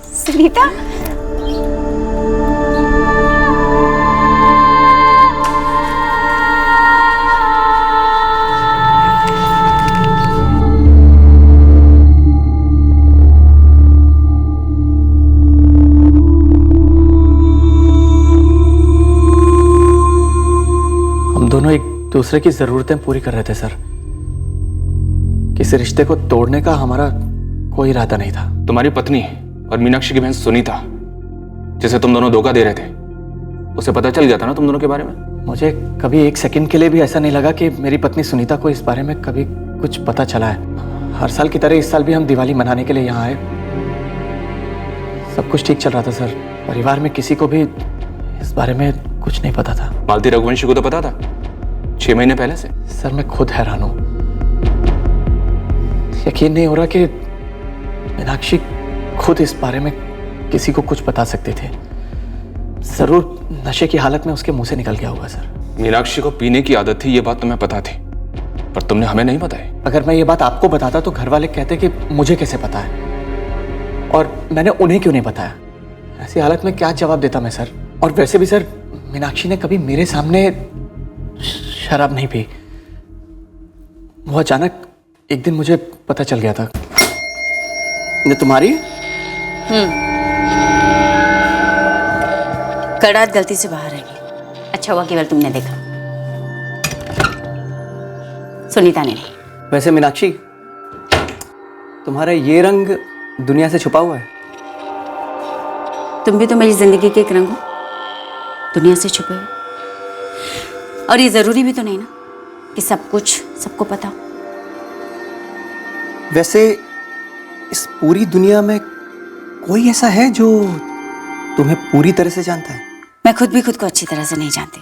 सुनीता, हम दोनों एक दूसरे की जरूरतें पूरी कर रहे थे सर। किसी रिश्ते को तोड़ने का हमारा कोई इरादा नहीं था। तुम्हारी पत्नी और मीनाक्षी की बहन सुनीता, जिसे तुम दोनों धोखा दे रहे थे, उसे पता चल गया था ना तुम दोनों के बारे में? मुझे कभी एक सेकंड के लिए भी ऐसा नहीं लगा कि मेरी पत्नी सुनीता को इस बारे में कभी कुछ पता चला है। हर साल की तरह इस साल भी हम दिवाली मनाने के लिए यहाँ आए। सब कुछ ठीक चल रहा था सर। परिवार में किसी को भी इस बारे में कुछ नहीं पता था। मालती रघुवंशी को तो पता था 6 महीने पहले से। सर मैं खुद हैरान हूँ, यकीन नहीं हो रहा कि मीनाक्षी खुद इस बारे में किसी को कुछ बता सकते थे। जरूर नशे की हालत में उसके मुंह से निकल गया होगा सर। मीनाक्षी को पीने की आदत थी, ये बात तुम्हें पता थी, पर तुमने हमें नहीं बताई। अगर मैं ये बात आपको बताता तो घर वाले कहते कि मुझे कैसे पता है, और मैंने उन्हें क्यों नहीं बताया। ऐसी हालत में क्या जवाब देता मैं सर। और वैसे भी सर, मीनाक्षी ने कभी मेरे सामने शराब नहीं पी। वो अचानक एक दिन मुझे पता चल गया था। ये तुम्हारी? कड़ात गलती से बाहर आई। अच्छा हुआ केवल तुमने देखा, सुनीता ने नहीं। वैसे मीनाक्षी, तुम्हारा ये रंग दुनिया से छुपा हुआ है। तुम भी तो मेरी जिंदगी के एक रंग हो, दुनिया से छुपे हुए। और ये जरूरी भी तो नहीं ना कि सब कुछ सबको पता हो। वैसे इस पूरी दुनिया में कोई ऐसा है जो तुम्हें पूरी तरह से जानता है? मैं खुद भी खुद को अच्छी तरह से नहीं जानती,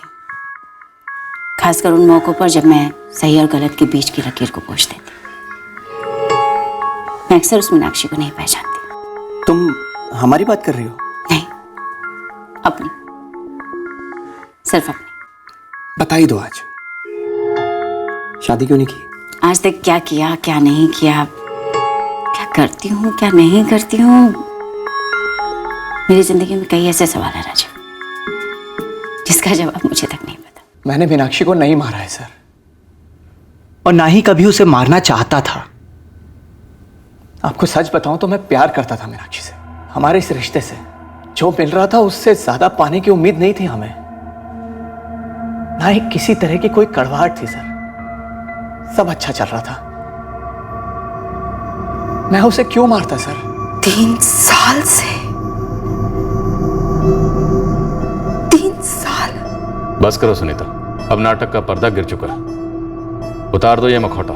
खासकर उन मौकों पर जब मैं सही और गलत के बीच की लकीर को पोंछ देती। मैं अक्सर उस मीनाक्षी को नहीं पहचानती। तुम हमारी बात कर रही हो? नहीं, अपनी, सिर्फ अपनी। बता ही दो, आज शादी क्यों नहीं की? आज तक क्या किया, क्या नहीं किया, क्या करती हूँ, क्या नहीं करती हूँ, मेरी जिंदगी में कई ऐसे सवाल है राजीव, जिसका जवाब मुझे तक नहीं पता। मैंने मीनाक्षी को नहीं मारा है सर, और ना ही कभी उसे मारना चाहता था। आपको सच बताऊं तो मैं प्यार करता था मीनाक्षी से। हमारे इस रिश्ते से जो मिल रहा था उससे ज्यादा पाने की उम्मीद नहीं थी हमें। ना ही किसी तरह की कोई कड़वाहट थी सर। सब अच्छा चल रहा था। मैं उसे क्यों मारता सर? 3 साल से 3 साल। बस करो सुनीता, अब नाटक का पर्दा गिर चुका है। उतार दो ये मखौटा।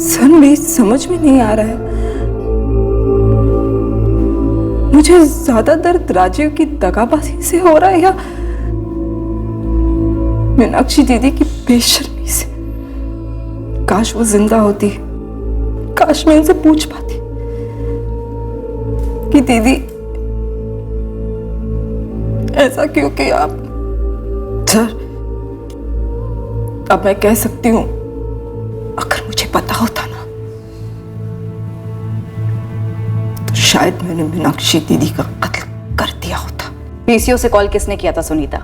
सर मेरी समझ में नहीं आ रहा है, मुझे ज्यादा दर्द राजीव की दगाबाजी से हो रहा है या मीनाक्षी दीदी की बेशर्मी से। काश वो जिंदा होती, काश मैं उनसे पूछ पाती कि दीदी ऐसा क्यों किया आप। सर अब मैं कह सकती हूं, अगर मुझे पता होता ना तो शायद मैंने मीनाक्षी दीदी का कत्ल कर दिया होता। पीसीओ से कॉल किसने किया था सुनीता?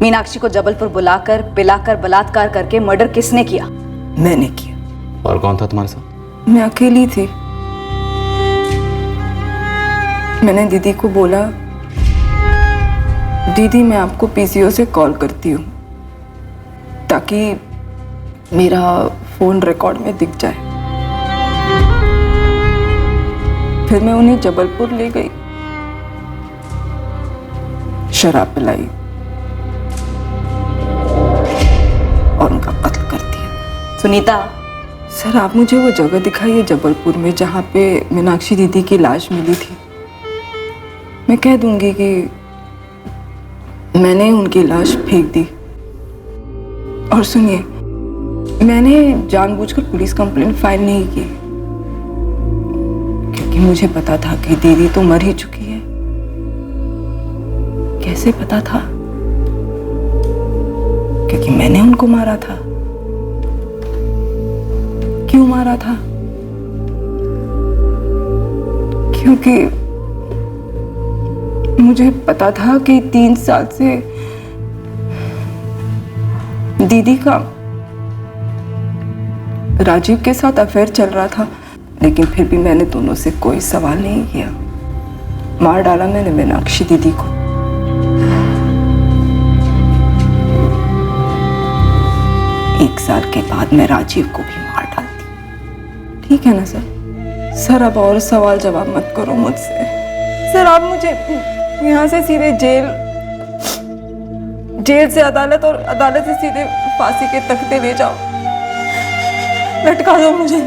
मीनाक्षी को जबलपुर बुलाकर पिलाकर बलात्कार करके मर्डर किसने किया? मैंने किया। और कौन था तुम्हारे साथ? मैं अकेली थी। मैंने दीदी को बोला, दीदी मैं आपको पीसीओ से कॉल करती हूँ ताकि मेरा फोन रिकॉर्ड में दिख जाए। फिर मैं उन्हें जबलपुर ले गई, शराब पिलाई और उनका कत्ल कर दिया। सुनीता, सर आप मुझे वो जगह दिखाइए जबलपुर में जहाँ पे मीनाक्षी दीदी की लाश मिली थी। मैं कह दूंगी कि मैंने उनकी लाश फेंक दी। और सुनिए, मैंने जानबूझकर पुलिस कंप्लेंट फाइल नहीं की क्योंकि मुझे पता था कि दीदी तो मर ही चुकी है। कैसे पता था? क्योंकि मैंने उनको मारा था। क्यों मारा था? क्योंकि मुझे पता था कि 3 साल से दीदी का राजीव के साथ अफेयर चल रहा था, लेकिन फिर भी मैंने दोनों से कोई सवाल नहीं किया। मार डाला मैंने मीनाक्षी दीदी को। एक साल के बाद मैं राजीव को भी मार डालती। ठीक है ना सर? सर अब और सवाल जवाब मत करो मुझसे। सर आप मुझे यहाँ से सीधे जेल से अदालत और अदालत से सीधे फांसी के तख्ते ले जाओ। लटका दो मुझे,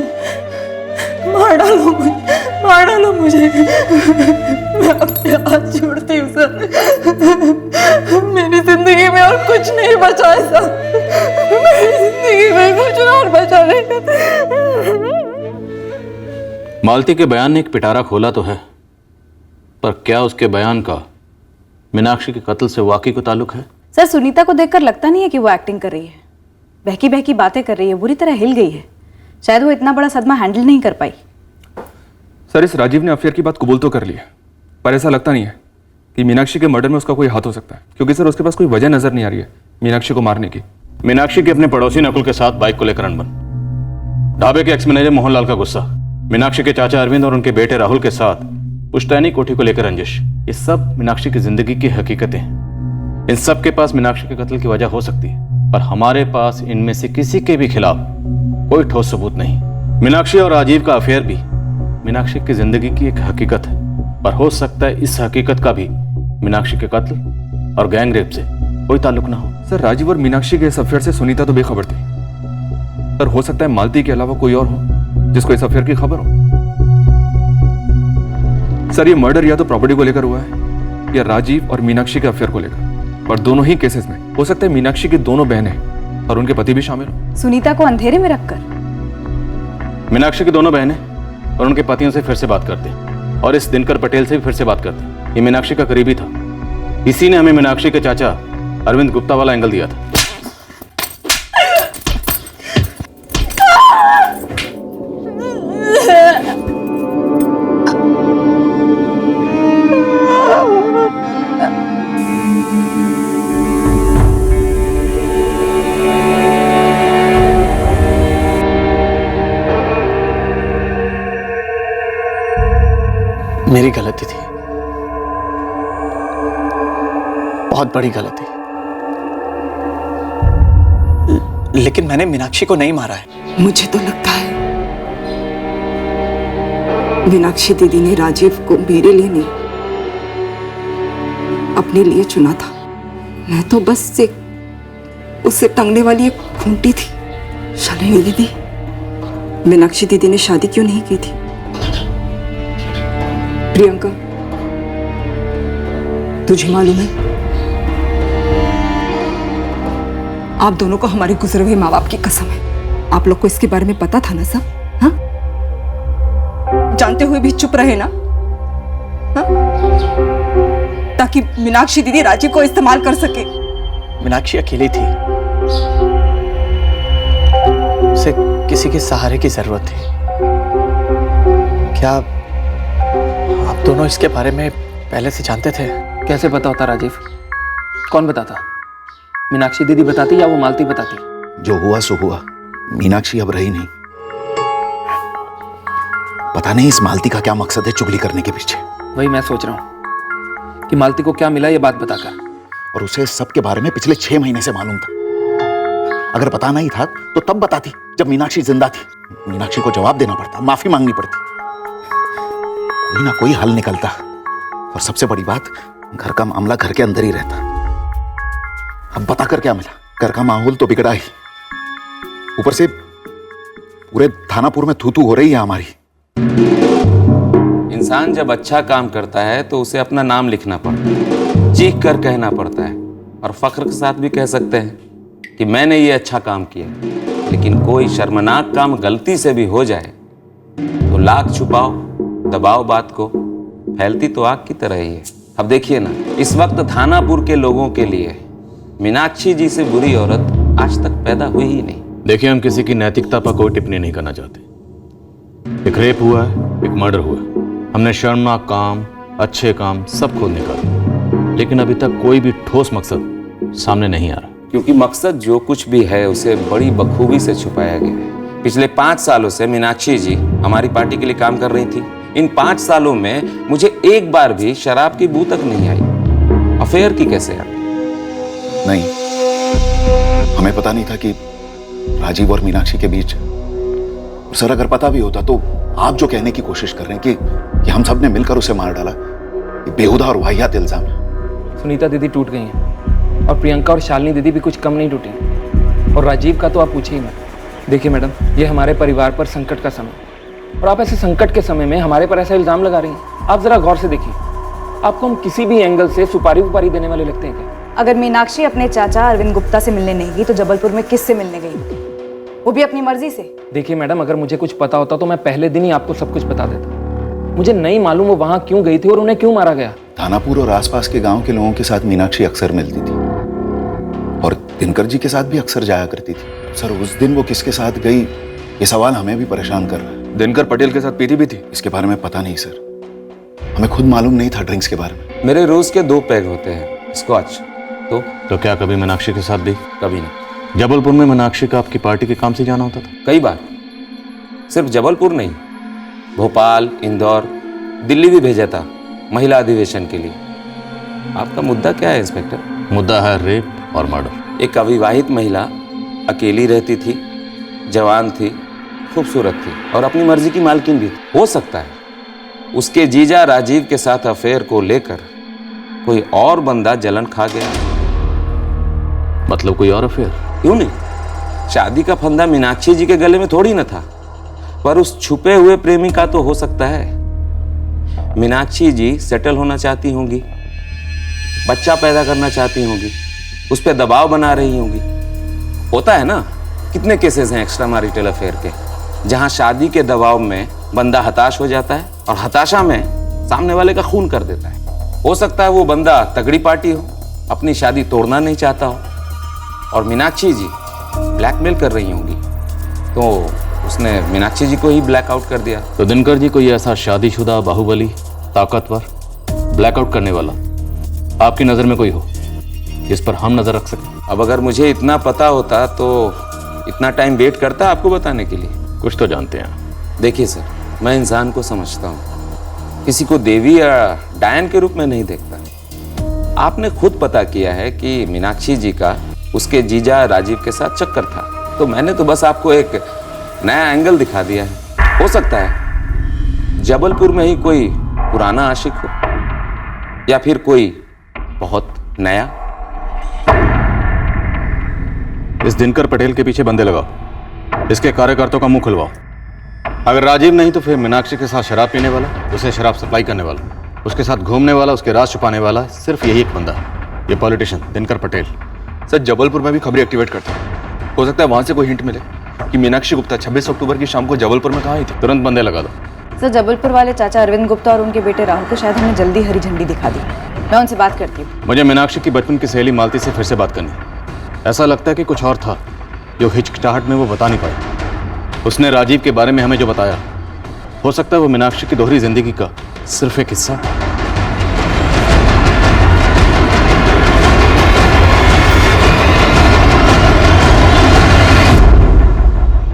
मार डालो मुझे। मैं अपने हाथ जोड़ती हूँ सर। मेरी जिंदगी में और कुछ नहीं बचा है सर। मेरी जिंदगी में कुछ और बचा नहीं। मालती के बयान ने एक पिटारा खोला तो है, पर क्या उसके बयान का मीनाक्षी के कत्ल से वाकई को ताल्लुक है? सर सुनीता को देखकर लगता नहीं है कि वो एक्टिंग कर रही है। बहकी बहकी बातें कर रही है, बुरी तरह हिल गई है। शायद वो इतना बड़ा सदमा हैंडल नहीं कर पाई। सर इस राजीव ने अफेयर की बात कबूल तो कर ली है, पर ऐसा लगता नहीं है कि मीनाक्षी के मर्डर में उसका कोई हाथ हो सकता है, क्योंकि सर उसके पास कोई वजह नजर नहीं आ रही है मीनाक्षी को मारने की। मीनाक्षी के अपने पड़ोसी नकुल के साथ बाइक को लेकर अनबन, ढाबे के एक्स मैनेजर मोहनलाल का गुस्सा, मीनाक्षी के चाचा अरविंद और उनके बेटे राहुल के साथ पुश्तैनी कोठी को लेकर रंजिश, ये सब मीनाक्षी की जिंदगी की हकीकतें हैं। इन सब के पास मीनाक्षी के कत्ल की वजह हो सकती है, पर हमारे पास इनमें से किसी के भी खिलाफ कोई ठोस सबूत नहीं। मीनाक्षी और राजीव का अफेयर भी मीनाक्षी की जिंदगी की एक हकीकत है, पर हो सकता है इस हकीकत का भी मीनाक्षी के कत्ल और गैंग रेप से कोई ताल्लुक ना हो। सर राजीव और मीनाक्षी के इस अफेयर से सुनीता तो बेखबर थी, पर हो सकता है मालती के अलावा कोई और हो जिसको इस अफेयर की खबर हो। सर ये मर्डर या तो प्रॉपर्टी को लेकर हुआ है या राजीव और मीनाक्षी के अफेयर को लेकर, और दोनों ही केसेस में हो सकता है मीनाक्षी की दोनों बहनें और उनके पति भी शामिल हो। सुनीता को अंधेरे में रखकर मीनाक्षी की दोनों बहनें और उनके पतियों से फिर से बात करते हैं, और इस दिनकर पटेल से भी फिर से बात करते हैं। ये मीनाक्षी का करीबी था, इसी ने हमें मीनाक्षी के चाचा अरविंद गुप्ता वाला एंगल दिया था। मेरी गलती थी, बहुत बड़ी गलती। लेकिन मैंने मीनाक्षी को नहीं मारा है। मुझे तो लगता है मीनाक्षी दीदी ने राजीव को मेरे लिए नहीं, अपने लिए चुना था। मैं तो बस एक उसे टंगने वाली एक खूंटी थी। शालिनी दीदी, मीनाक्षी दीदी ने शादी क्यों नहीं की थी? प्रियंका, तुझे मालूम है, आप दोनों को हमारे गुजरे हुए माँ बाप की कसम है। आप लोग को इसके बारे में पता था ना सब? हाँ? जानते हुए भी चुप रहे ना? हाँ? ताकि मीनाक्षी दीदी राजीव को इस्तेमाल कर सके। मीनाक्षी अकेली थी, उसे किसी के सहारे की जरूरत थी। क्या आप दोनों इसके बारे में पहले से जानते थे? कैसे पता होता राजीव? कौन बताता? मीनाक्षी दीदी बताती या वो मालती बताती? जो हुआ सो हुआ। मीनाक्षी अब रही नहीं। पता नहीं इस मालती का क्या मकसद है चुगली करने के पीछे। वही मैं सोच रहा हूँ कि मालती को क्या मिला ये बात बताकर। और उसे सबके बारे में पिछले 6 महीने से मालूम था। अगर पता नहीं था तो तब बताती, जब मीनाक्षी जिंदा थी। मीनाक्षी को जवाब देना पड़ता, माफी मांगनी पड़ती, कोई ना कोई हल निकलता। और सबसे बड़ी बात, घर का मामला घर के अंदर ही रहता। अब बताकर क्या मिला? घर का माहौल तो बिगड़ा ही, ऊपर से पूरे थानापुर में थू थू हो रही है हमारी। इंसान जब अच्छा काम करता है तो उसे अपना नाम लिखना पड़ता है, चीख कर कहना पड़ता है, और फख्र के साथ भी कह सकते हैं कि मैंने ये अच्छा काम किया। लेकिन कोई शर्मनाक काम गलती से भी हो जाए तो लाख छुपाओ, दबाओ बात को, फैलती तो आग की तरह ही है। अब देखिए ना, इस वक्त थानापुर के लोगों के लिए मीनाक्षी जी से बुरी औरत आज तक पैदा हुई ही नहीं। देखिए, हम किसी की नैतिकता पर कोई टिप्पणी नहीं करना चाहते। एक रेप हुआ है, एक मर्डर हुआ है। हमने शर्मनाक काम, अच्छे काम सब खोद निकाले, लेकिन अभी तक कोई भी ठोस मकसद सामने नहीं आ रहा। क्योंकि मकसद जो कुछ भी है उसे बड़ी बखूबी से छुपाया गया है। पिछले 5 सालों से मीनाक्षी जी हमारी पार्टी के लिए काम कर रही थी। इन 5 सालों में मुझे एक बार भी शराब की बू तक नहीं आई। अफेयर की कैसे आई? नहीं, हमें पता नहीं था कि राजीव और मीनाक्षी के बीच। सर, अगर पता भी होता तो आप जो कहने की कोशिश कर रहे हैं कि हम सब ने मिलकर उसे मार डाला, ये बेहुदा और वाहियात इल्जाम है। सुनीता दीदी टूट गई हैं और प्रियंका और शालिनी दीदी भी कुछ कम नहीं टूटी, और राजीव का तो आप पूछिए ही मत। देखिए मैडम, ये हमारे परिवार पर संकट का समय, और आप ऐसे संकट के समय में हमारे पर ऐसा इल्जाम लगा रही हैं। आप जरा गौर से देखिए, आपको हम किसी भी एंगल से सुपारी देने वाले लगते हैं क्या? अगर मीनाक्षी अपने चाचा अरविंद गुप्ता से मिलने नहीं गई तो जबलपुर में किससे मिलने गई? वो भी अपनी मर्जी से। देखिए मैडम, अगर मुझे कुछ पता होता तो मैं पहले दिन ही आपको सब कुछ बता देता। मुझे नहीं मालूम वो वहां क्यों गई थी और उन्हें क्यों मारा गया। थानापुर और आसपास के गांव के लोगों के साथ मीनाक्षी अक्सर मिलती थी, और दिनकर जी के साथ भी अक्सर जाया करती थी। सर, उस दिन वो किसके साथ गई, ये सवाल हमें भी परेशान कर रहा है। दिनकर पटेल के साथ पीती भी थी? इसके बारे में पता नहीं सर, हमें खुद मालूम नहीं था ड्रिंक्स के बारे में। मेरे रोज के 2 पैग होते हैं स्कॉच। तो क्या कभी मीनाक्षी के साथ भी? कभी नहीं। जबलपुर में मीनाक्षी का आपकी पार्टी के काम से जाना होता था? कई बार। सिर्फ जबलपुर नहीं, भोपाल, इंदौर, दिल्ली भी भेजा था महिला अधिवेशन के लिए। आपका मुद्दा क्या है इंस्पेक्टर? मुद्दा है रेप और मर्डर। एक अविवाहित महिला अकेली रहती थी, जवान थी, खूबसूरत थी, और अपनी मर्जी की मालकिन भी। हो सकता है उसके जीजा राजीव के साथ अफेयर को लेकर कोई और बंदा जलन खा गया। मतलब कोई और अफेयर? क्यों नहीं? शादी का फंदा मीनाक्षी जी के गले में थोड़ी न था, पर उस छुपे हुए प्रेमी का तो हो सकता है। मीनाक्षी जी सेटल होना चाहती होंगी, बच्चा पैदा करना चाहती होंगी, उस पर दबाव बना रही होंगी। होता है ना, कितने केसेस हैं एक्स्ट्रा मैरिटल अफेयर के, जहां शादी के दबाव में बंदा हताश हो जाता है और हताशा में सामने वाले का खून कर देता है। हो सकता है वो बंदा तगड़ी पार्टी हो, अपनी शादी तोड़ना नहीं चाहता हो, और मीनाक्षी जी ब्लैकमेल कर रही होंगी, तो उसने मीनाक्षी जी को ही ब्लैकआउट कर दिया। तो दिनकर जी कोई ऐसा शादीशुदा, बाहुबली, ताकतवर, ब्लैकआउट करने वाला आपकी नजर में कोई हो जिस पर हम नजर रख सकें? अब अगर मुझे इतना पता होता तो इतना टाइम वेट करता आपको बताने के लिए। कुछ तो जानते हैं। देखिए सर, मैं इंसान को समझता हूँ, किसी को देवी या डायन के रूप में नहीं देखता। आपने खुद पता किया है कि मीनाक्षी जी का उसके जीजा राजीव के साथ चक्कर था, तो मैंने तो बस आपको एक नया एंगल दिखा दिया है। हो सकता है जबलपुर में ही कोई पुराना आशिक हो या फिर कोई बहुत नया। इस दिनकर पटेल के पीछे बंदे लगाओ, इसके कार्यकर्ताओं का मुंह खुलवाओ। अगर राजीव नहीं तो फिर मीनाक्षी के साथ शराब पीने वाला, उसे शराब सप्लाई करने वाला, उसके साथ घूमने वाला, उसके राज छुपाने वाला, सिर्फ यही एक बंदा, ये पॉलिटिशियन दिनकर पटेल। सर जबलपुर में भी खबरें एक्टिवेट करते हैं, हो सकता है वहां से कोई हिंट मिले कि मीनाक्षी गुप्ता 26 अक्टूबर की शाम को जबलपुर में कहाँ आई थी। तुरंत बंदे लगा दो। सर जबलपुर वाले चाचा अरविंद गुप्ता और उनके बेटे राहुल को शायद हमने जल्दी हरी झंडी दिखा दी। मैं उनसे बात करती हूँ। मुझे मीनाक्षी की बचपन की सहेली मालती से फिर से बात करनी। ऐसा लगता है कि कुछ और था जो हिचकिचाहट में वो बता नहीं पाई। उसने राजीव के बारे में हमें जो बताया, हो सकता है वो मीनाक्षी की दोहरी जिंदगी का सिर्फ एक हिस्सा।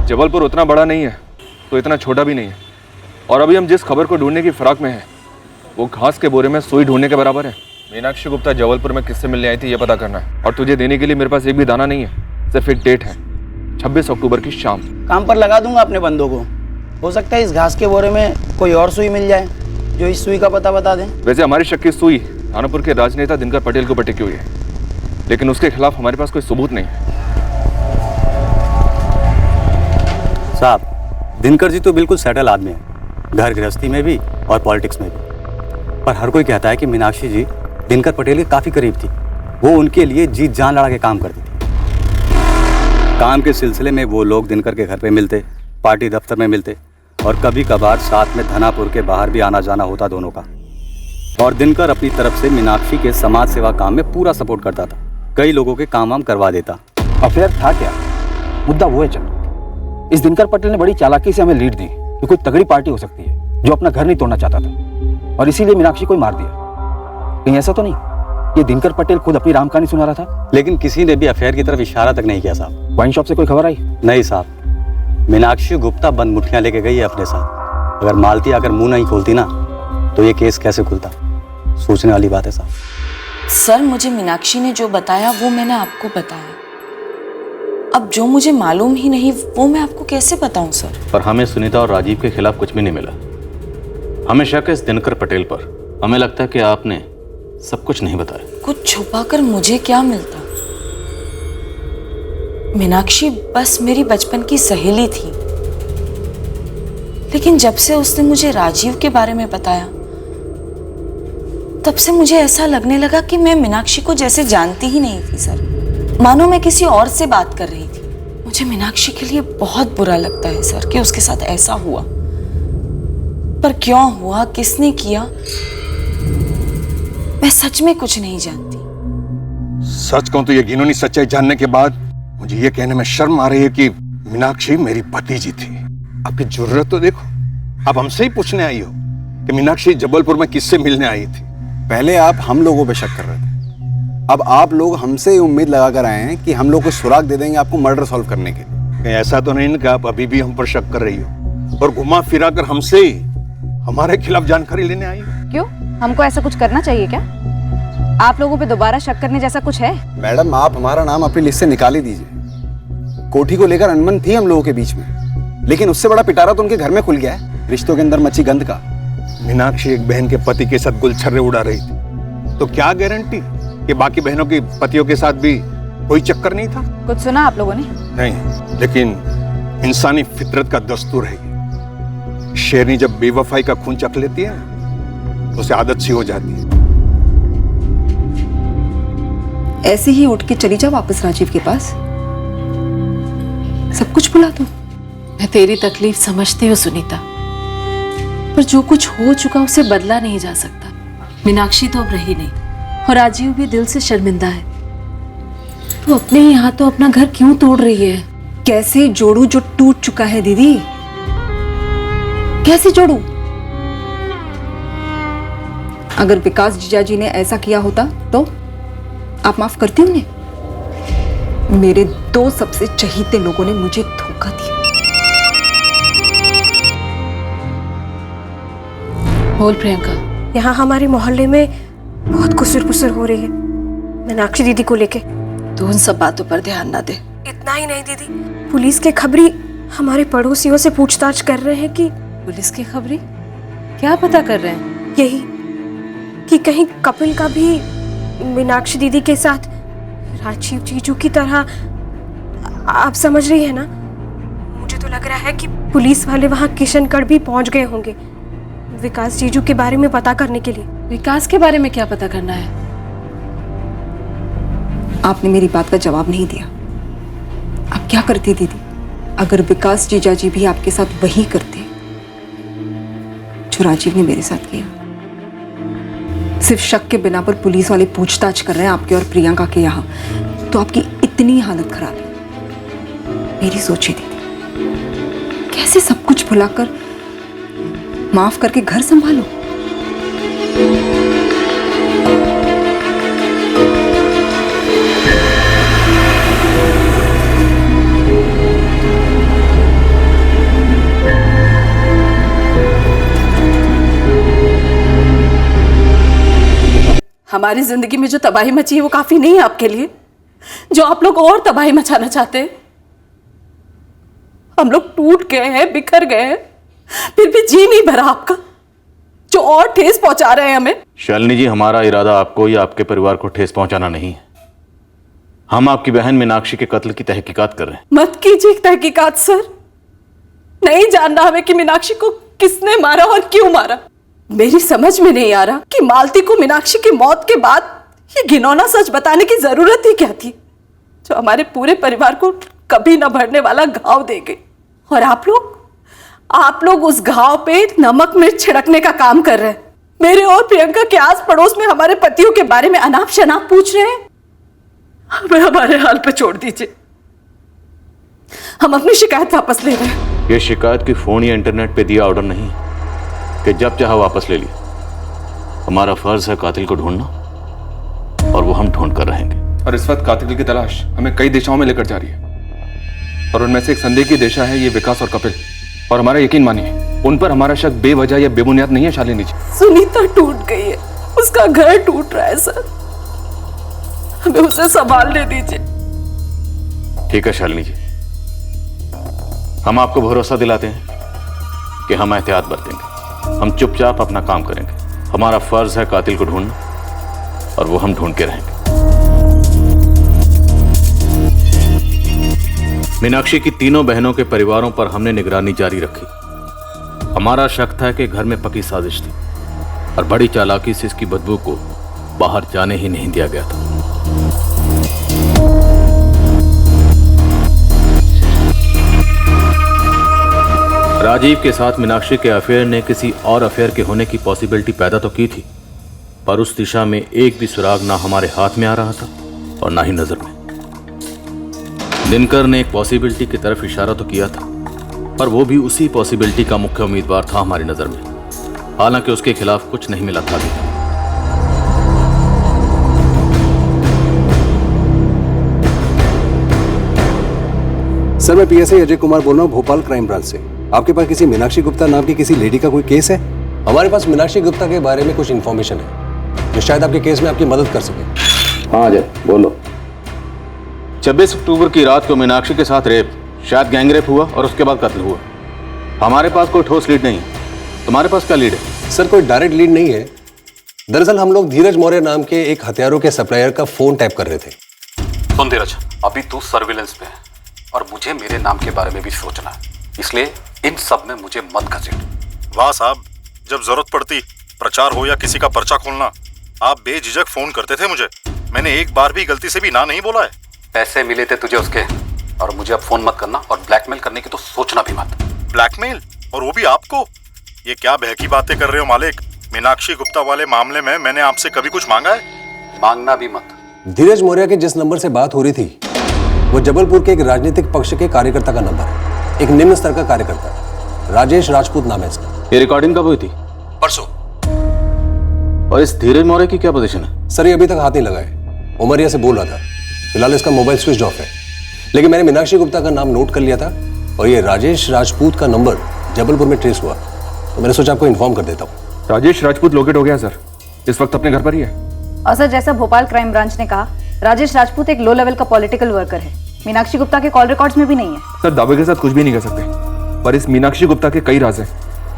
जबलपुर उतना बड़ा नहीं है तो इतना छोटा भी नहीं है, और अभी हम जिस खबर को ढूंढने की फिराक में है वो घास के बोरे में सुई ढूंढने के बराबर है। मीनाक्षी गुप्ता जबलपुर में किससे मिलने आई थी ये पता करना है, और तुझे देने के लिए मेरे पास एक भी दाना नहीं है, सिर्फ एक डेट है 26 अक्टूबर की शाम। काम पर लगा दूंगा अपने बंदों को, हो सकता है इस घास के बोरे में कोई और सुई मिल जाए जो इस सुई का पता बता दें। वैसे हमारी शक की सुई थानापुर के राजनेता दिनकर पटेल को टिकी हुई है, लेकिन उसके खिलाफ हमारे पास कोई सबूत नहीं है। साहब, दिनकर जी तो बिल्कुल सेटल आदमी है, घर गृहस्थी में भी और पॉलिटिक्स में भी। पर हर कोई कहता है कि मीनाक्षी जी दिनकर पटेल के काफ़ी करीब थी। वो उनके लिए जीत जान लड़ा के काम करती थी। काम के सिलसिले में वो लोग दिनकर के घर पे मिलते, पार्टी दफ्तर में मिलते, और कभी कभार साथ में धनापुर के बाहर भी आना जाना होता दोनों का। और दिनकर अपनी तरफ से मीनाक्षी के समाज सेवा काम में पूरा सपोर्ट करता था, कई लोगों के काम वाम करवा देता। अफेयर था क्या? मुद्दा वो है चल, इस दिनकर पटेल ने बड़ी चालाकी से हमें लीड दी कि कोई तगड़ी पार्टी हो सकती है जो अपना घर नहीं तोड़ना चाहता था, और इसीलिए मीनाक्षी को ही मार दिया। कहीं ऐसा तो नहीं ये दिनकर पटेल खुद अपनी राम कहानी सुना रहा था? लेकिन किसी ने भी अफेयर की तरफ इशारा तक नहीं किया साहब। वाइन शॉप से कोई खबर आई? नहीं साहब, मीनाक्षी गुप्ता बंद मुठ्ठियां लेके गई है अपने साथ। अगर मालती अगर मुंह नहीं खोलती ना तो ये केस कैसे खुलता? सोचने वाली बात है साहब। सर, मुझे मीनाक्षी ने जो बताया वो मैंने आपको बताया। अब जो मुझे मालूम ही नहीं वो मैं आपको कैसे बताऊं सर? पर हमें सुनीता और राजीव के खिलाफ कुछ भी नहीं मिला। हमें शक है इस दिनकर पटेल पर। हमें लगता है कि आपने सब कुछ नहीं बताया। कुछ छुपाकर मुझे क्या मिलता? मीनाक्षी बस मेरी बचपन की सहेली थी, लेकिन जब से उसने मुझे राजीव के बारे में बताया तब से मुझे ऐसा लगने लगा कि मैं मीनाक्षी को जैसे जानती ही नहीं थी सर, मानो मैं किसी और से बात कर रही थी। मुझे मीनाक्षी के लिए बहुत बुरा लगता है सर कि उसके साथ ऐसा हुआ, पर क्यों हुआ, किसने किया, मैं सच में कुछ नहीं जानती। सच कहूं तो ये घिनौनी सच्चाई जानने के बाद मुझे ये कहने में शर्म आ रही है कि मीनाक्षी मेरी भतीजी थी। आपकी जुर्रत तो देखो, आप हमसे ही पूछने आई हो कि मीनाक्षी जबलपुर में किससे मिलने आई थी। पहले आप हम लोगों पे शक कर रहे थे, अब आप लोग हमसे ही उम्मीद लगा कर आए हैं कि हम लोग को सुराग दे देंगे आपको मर्डर सॉल्व करने के लिए। कहीं ऐसा तो नहीं ना कि आप अभी भी हम पर शक कर रही हो और घुमा फिरा कर हमसे ही हमारे खिलाफ जानकारी लेने आई हो? क्यों, हमको ऐसा कुछ करना चाहिए क्या? आप लोगों पे दोबारा शक करने जैसा कुछ है? मैडम, आप हमारा नाम अपनी लिस्ट से निकाल ही दीजिए। कोठी को लेकर अनबन थी हम लोगों के बीच में, लेकिन उससे बड़ा पिटारा तो उनके घर में खुल गया है, रिश्तों के अंदर मची गंध का। मीनाक्षी एक बहन के पति के साथ गुलछर्रे उड़ा रही थी, तो क्या गारंटी कि बाकी बहनों के पतियों के साथ भी कोई चक्कर नहीं था? कुछ सुना आप लोगों ने? नहीं, लेकिन इंसानी फितरत का दस्तूर है, शेरनी जब बेवफाई का खून चख लेती है तो उसे आदत सी हो जाती है। ऐसे ही उठ के चली जा वापस राजीव के पास, सब कुछ भुला दो। मैं तेरी तकलीफ समझती हूँ सुनीता, पर जो कुछ हो चुका उसे बदला नहीं जा सकता। मीनाक्षी तो अब रही नहीं और राजीव भी दिल से शर्मिंदा है। तू अपने ही हाथों अपना घर क्यों तोड़ रही है? कैसे जोड़ू जो टूट चुका है दीदी? कैसे जोड़ू? अगर विकास जीजाजी ने ऐसा किया होता तो आप माफ करती होंगे? मेरे दो सबसे चहीते लोगों ने मुझे धोखा दिया। बोल प्रियंका। यहाँ हमारे मोहल्ले में बहुत कुसुर हो रही है मीनाक्षी दीदी को लेके। तू उन सब बातों पर ध्यान ना दे। इतना ही नहीं दीदी, पुलिस के खबरी हमारे पड़ोसियों से पूछताछ कर रहे हैं कि पुलिस की खबरी क्या पता कर रहे हैं? यही कि कहीं कपिल का भी मीनाक्षी दीदी के साथ राजीव जीजू की तरह, आप समझ रही है ना। मुझे तो लग रहा है कि पुलिस वाले वहाँ किशनगढ़ भी पहुंच गए होंगे विकास जीजू के बारे में पता करने के लिए। विकास के बारे में क्या पता करना है? आपने मेरी बात का जवाब नहीं दिया। आप क्या करती दीदी अगर विकास जीजा जी भी आपके साथ वही करते जो राजीव ने मेरे साथ किया? सिर्फ शक के बिना पर पुलिस वाले पूछताछ कर रहे हैं आपके और प्रियंका के यहाँ, तो आपकी इतनी हालत खराब है। मेरी सोचिए दीदी, कैसे सब कुछ भुलाकर माफ करके घर संभालो। हमारी जिंदगी में जो तबाही मची है वो काफी नहीं है आपके लिए, जो आप लोग और तबाही मचाना चाहते हैं। हम लोग टूट गए हैं, बिखर गए हैं, फिर भी जी नहीं भरा आपका, जो और ठेस पहुंचा रहे हैं हमें। शालिनी जी, हमारा इरादा आपको या आपके परिवार को ठेस पहुंचाना नहीं है। हम आपकी बहन मीनाक्षी के कत्ल की तहकीकात कर रहे हैं। मत कीजिए तहकीकात सर। नहीं जानना हमें कि मीनाक्षी को किसने मारा और क्यों मारा। मेरी समझ में नहीं आ रहा कि मालती को मीनाक्षी की मौत के बाद ये घिनौना सच बताने की जरूरत ही क्या थी, जो हमारे पूरे परिवार को कभी न भरने वाला घाव दे गई। और आप लोग उस घाव पे नमक मिर्च छिड़कने का काम कर रहे हैं। मेरे और प्रियंका के आस पड़ोस में हमारे पतियों के बारे में अनाप शनाप पूछ रहे हैं। हमें हमारे हाल पे छोड़ दीजिए, हम अपनी शिकायत वापस ले रहे हैं। ये शिकायत की फोन या इंटरनेट पे दिया ऑर्डर नहीं कि जब चाहा वापस ले लिया। हमारा फर्ज है कातिल को ढूंढना, और वो हम ढूंढ कर रहेंगे। और इस वक्त कातिल की तलाश हमें कई दिशाओं में लेकर जा रही है, और उनमें से एक संदेह की दिशा है ये विकास और कपिल। और हमारा यकीन मानिए, उन पर हमारा शक बेवजह या बेबुनियाद नहीं है शालिनी जी। सुनीता टूट गई है, उसका घर टूट रहा है सर, हमें उसे संभालने दीजिए। ठीक है शालिनी जी, हम आपको भरोसा दिलाते हैं कि हम एहतियात बरतेंगे। हम चुपचाप अपना काम करेंगे। हमारा फर्ज है कातिल को ढूंढना, और वो हम ढूंढ के रहेंगे। मीनाक्षी की तीनों बहनों के परिवारों पर हमने निगरानी जारी रखी। हमारा शक था कि घर में पकी साजिश थी, और बड़ी चालाकी से इसकी बदबू को बाहर जाने ही नहीं दिया गया था। राजीव के साथ मीनाक्षी के अफेयर ने किसी और अफेयर के होने की पॉसिबिलिटी पैदा तो की थी, पर उस दिशा में एक भी सुराग ना हमारे हाथ में आ रहा था और ना ही नजर में। दिनकर ने एक पॉसिबिलिटी की तरफ इशारा तो किया था, पर वो भी उसी पॉसिबिलिटी का मुख्य उम्मीदवार था हमारी नजर में, हालांकि उसके खिलाफ कुछ नहीं मिला था अभी। सर, मैं पीएसआई अजय कुमार बोल रहा हूँ, भोपाल क्राइम ब्रांच से। आपके पास किसी मीनाक्षी गुप्ता नाम की किसी लेडी का कोई केस है? हमारे पास मीनाक्षी गुप्ता के बारे में कुछ इन्फॉर्मेशन है जो शायद आपके केस में आपकी मदद कर सके। हाँ अजय, बोलो। 26 अक्टूबर की रात को मीनाक्षी के साथ रेप, शायद गैंगरेप हुआ और उसके बाद कत्ल हुआ। हमारे पास कोई ठोस लीड नहीं है। तुम्हारे पास क्या लीड है? सर, कोई डायरेक्ट लीड नहीं है। दरअसल हम लोग धीरज मौर्य नाम के एक हथियारों के सप्लायर का फोन टैप कर रहे थे। सुन धीरज, अभी तू सर्विलेंस पे है और मुझे मेरे नाम के बारे में भी सोचना है, इसलिए इन सब में मुझे मत घसीट। वाह साहब, जब जरूरत पड़ती, प्रचार हो या किसी का पर्चा खोलना, आप बेझिझक फोन करते थे मुझे। मैंने एक बार भी गलती से भी ना नहीं बोला है। पैसे मिले थे तुझे उसके, और मुझे अब फोन मत करना, और ब्लैकमेल करने की तो सोचना भी मत। ब्लैकमेल? और वो भी आपको? ये क्या बहकी बातें कर रहे हो मालिक? मीनाक्षी गुप्ता वाले मामले में मैंने आपसे कभी कुछ मांगा है? मांगना भी मत। धीरज मौर्य के जिस नंबर से बात हो रही थी वो जबलपुर के एक राजनीतिक पक्ष के कार्यकर्ता का नंबर है। एक निम्न स्तर का कार्यकर्ता, राजेश राजपूत नाम है इसका। ये रिकॉर्डिंग कब हुई थी? परसों। और इस धीरज मौर्य की क्या पोजीशन है? सर, ये अभी तक हाथ नहीं लगाए। उमरिया से बोल रहा था। फिलहाल इसका मोबाइल स्विच ऑफ है, लेकिन मैंने मीनाक्षी गुप्ता का नाम नोट कर लिया था, और ये राजेश राजपूत का नंबर जबलपुर में ट्रेस हुआ, तो मैंने सोचा आपको इन्फॉर्म कर देता हूँ। राजेश राजपूत लोकेट हो गया सर, इस वक्त अपने घर पर ही है। और सर, जैसा भोपाल क्राइम ब्रांच ने कहा, राजेश राजपूत एक लो लेवल का पॉलिटिकल वर्कर है। मीनाक्षी गुप्ता के कॉल रिकॉर्ड्स में भी नहीं है। सर दावे के साथ कुछ भी नहीं कर सकते, पर इस मीनाक्षी गुप्ता के कई राज हैं,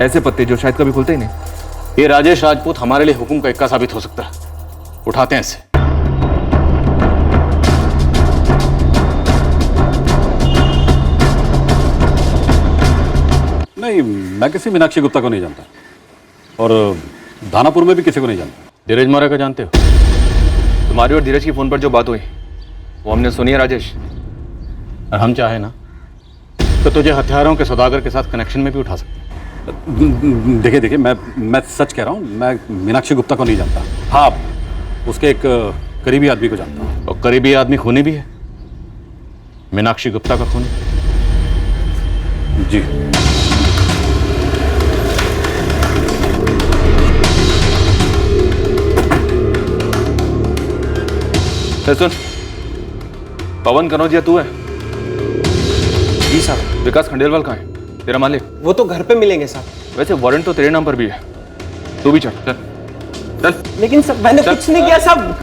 ऐसे पत्ते जो शायद कभी खुलते ही नहीं। ये राजेश राजपूत हमारे लिए हुक्म का इक्का साबित हो सकता है। उठाते हैं इसे। नहीं, मैं किसी मीनाक्षी गुप्ता को नहीं जानता, और दानापुर में भी किसी को नहीं जानता। धीरज मौर्य को जानते हो? तुम्हारी और धीरज की फोन पर जो बात हुई वो हमने सुनी है राजेश। और हम चाहे ना तो तुझे हथियारों के सौदागर के साथ कनेक्शन में भी उठा सकते हैं। देखिए, मैं सच कह रहा हूँ, मैं मीनाक्षी गुप्ता को नहीं जानता। हाँ, उसके एक करीबी आदमी को जानता हूँ। और करीबी आदमी खूनी भी है, मीनाक्षी गुप्ता का खूनी। जी। सुन, पवन कनौजिया तू है? जी साहब। विकास खंडेलवाल कहाँ है, तेरा मालिक? वो तो घर पे मिलेंगे साहब। वैसे वारंट तो तेरे नाम पर भी है, तू भी चल चल चल। लेकिन सब मैंने कुछ नहीं किया सब।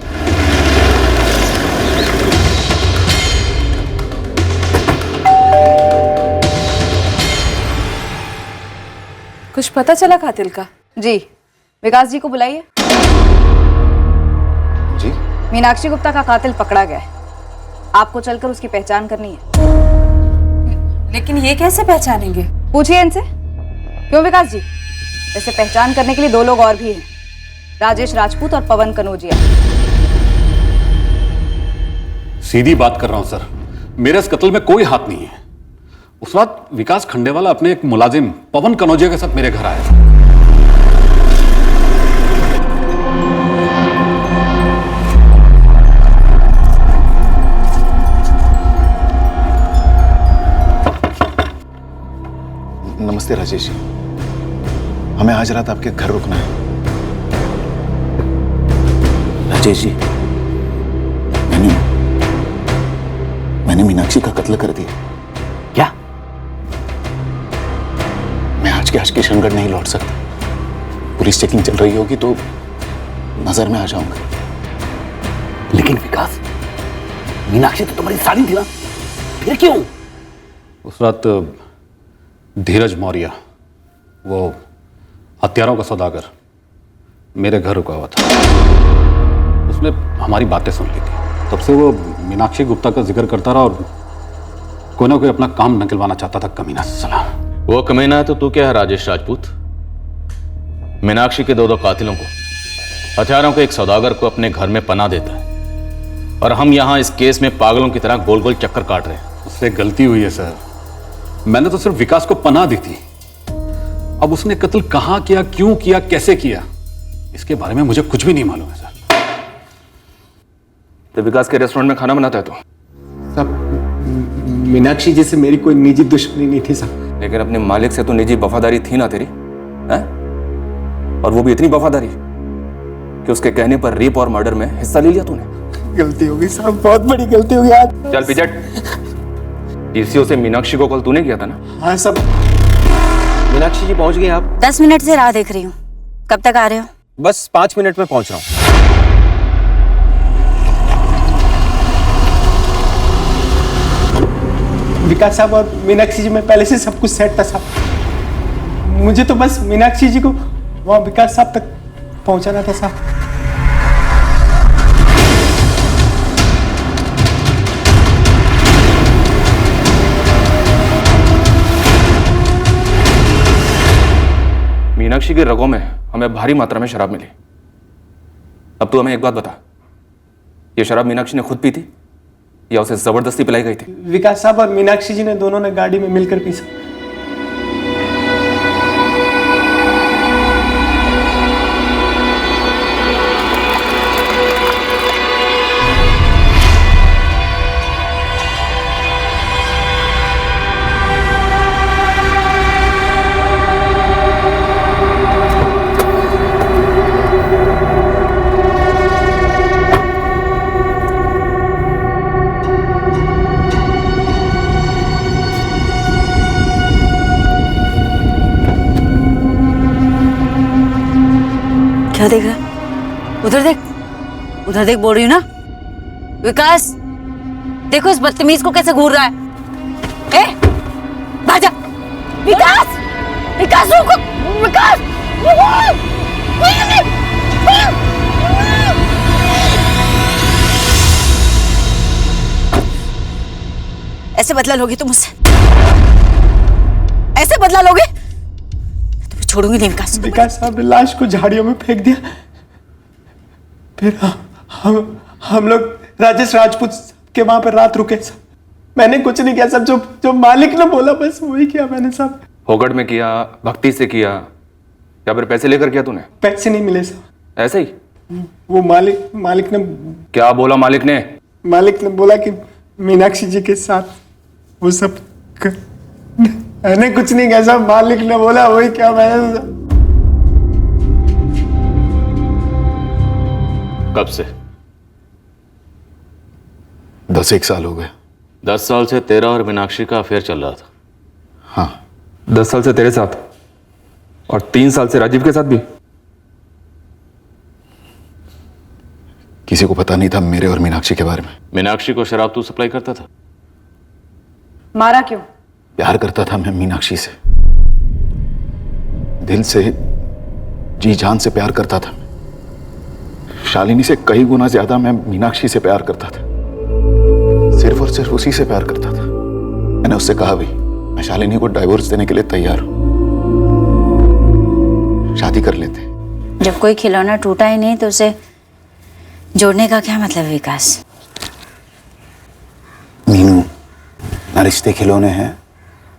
कुछ पता चला कातिल का? जी, विकास जी को बुलाइए। जी। मीनाक्षी गुप्ता का कातिल पकड़ा गया है, आपको चलकर उसकी पहचान करनी है। लेकिन ये कैसे पहचानेंगे? पूछिए इनसे। क्यों विकास जी? वैसे पहचान करने के लिए दो लोग और भी हैं, राजेश राजपूत और पवन कनौजिया। सीधी बात कर रहा हूं सर, मेरे इस कत्ल में कोई हाथ नहीं है। उस रात विकास खंडेवाला अपने एक मुलाजिम पवन कनौजिया के साथ मेरे घर आया था। नमस्ते राजेश जी, हमें आज रात आपके घर रुकना है। राजेश जी, मैंने मीनाक्षी का कत्ल कर दिया। क्या? मैं आज के आज किशनगढ़ नहीं लौट सकता। पुलिस चेकिंग चल रही होगी तो नजर में आ जाऊंगा। लेकिन विकास, मीनाक्षी तो तुम्हारी साली थी ना, फिर क्यों? उस रात धीरज मौर्य, वो हथियारों का सौदागर, मेरे घर रुका हुआ था। उसने हमारी बातें सुन ली थी। तब से वो मीनाक्षी गुप्ता का जिक्र करता रहा और कोई ना कोई अपना काम निकलवाना चाहता था, कमीना साला। वो कमीना है तो तू क्या है राजेश राजपूत? मीनाक्षी के दो कातिलों को, हथियारों के एक सौदागर को अपने घर में पनाह देता है, और हम यहां इस केस में पागलों की तरह गोल गोल चक्कर काट रहे हैं। उससे गलती हुई है सर, मैंने तो सिर्फ विकास को पनाह दी थी। अब उसने कत्ल कहां किया, क्यों किया, कैसे किया, इसके बारे में मुझे कुछ भी नहीं मालूम है सर। तो विकास के रेस्टोरेंट में खाना बनाता है तो? साहब, मीनाक्षी जी से मेरी कोई निजी दुश्मनी नहीं थी साहब। लेकिन अपने मालिक से तो निजी वफादारी थी ना तेरी, हैं? और वो भी इतनी वफादारी कि उसके कहने पर रेप और मर्डर में हिस्सा ले लिया तूने। गलती होगी साहब, बहुत बड़ी गलती होगी आज। चल पिजट, टीसीओ से मीनाक्षी को कॉल तूने किया था ना? हाँ सब। मीनाक्षी जी पहुंच गए आप? 10 मिनट से राह देख रही हूँ, कब तक आ रहे हो? बस 5 मिनट में पहुंच रहा हूँ। विकास साहब और मीनाक्षी जी में पहले से सब कुछ सेट था साहब। मुझे तो बस मीनाक्षी जी को वहाँ विकास साहब तक पहुंचाना था साहब। मीनाक्षी के रगों में हमें भारी मात्रा में शराब मिली। अब तू हमें एक बात बता, ये शराब मीनाक्षी ने खुद पी थी या उसे जबरदस्ती पिलाई गई थी? विकास साहब और मीनाक्षी जी ने दोनों ने गाड़ी में मिलकर पी साहब। क्या देख रहा है? उधर देख, बोल रही हूँ ना। विकास, देखो इस बदतमीज को कैसे घूर रहा है। ए, भाजा। विकास, विकास रुको, विकास, ऐसे बदला लोगे तुम मुझसे? ऐसे बदला लोगे? तुम्हें छोड़ूंगी नहीं विकास। विकास साहब ने लाश को झाड़ियों में फेंक दिया, फिर हम लोग राजेश राजपूत के वहां पर रात रुके सब। मैंने कुछ नहीं किया, सब जो मालिक ने बोला बस वही किया मैंने सब। होगड़ में किया, भक्ति से किया, या फिर पैसे लेकर किया तूने? पैसे नहीं मिले सब, ऐसे ही। वो मालिक ने क्या बोला? मालिक ने बोला कि मीनाक्षी जी के साथ वो सब मैंने कुछ नहीं किया सब, मालिक ने बोला वही क्या मैंने। कब से? 10 साल हो गए। 10 साल से तेरा और मीनाक्षी का अफेयर चल रहा था? हाँ। 10 साल से तेरे साथ और 3 साल से राजीव के साथ भी? किसी को पता नहीं था मेरे और मीनाक्षी के बारे में। मीनाक्षी को शराब तू सप्लाई करता था? मारा क्यों? प्यार करता था मैं मीनाक्षी से, दिल से, जी जान से प्यार करता था। शालिनी से कई गुना ज्यादा मैं मीनाक्षी से प्यार करता था, सिर्फ और सिर्फ उसी से प्यार करता था। मैंने उससे कहा भी मैं शालिनी को डाइवोर्स देने के लिए तैयार हूं, शादी कर लेते। जब कोई खिलौना टूटा ही नहीं तो उसे जोड़ने का क्या मतलब विकास? मीनू, ना रिश्ते खिलौने हैं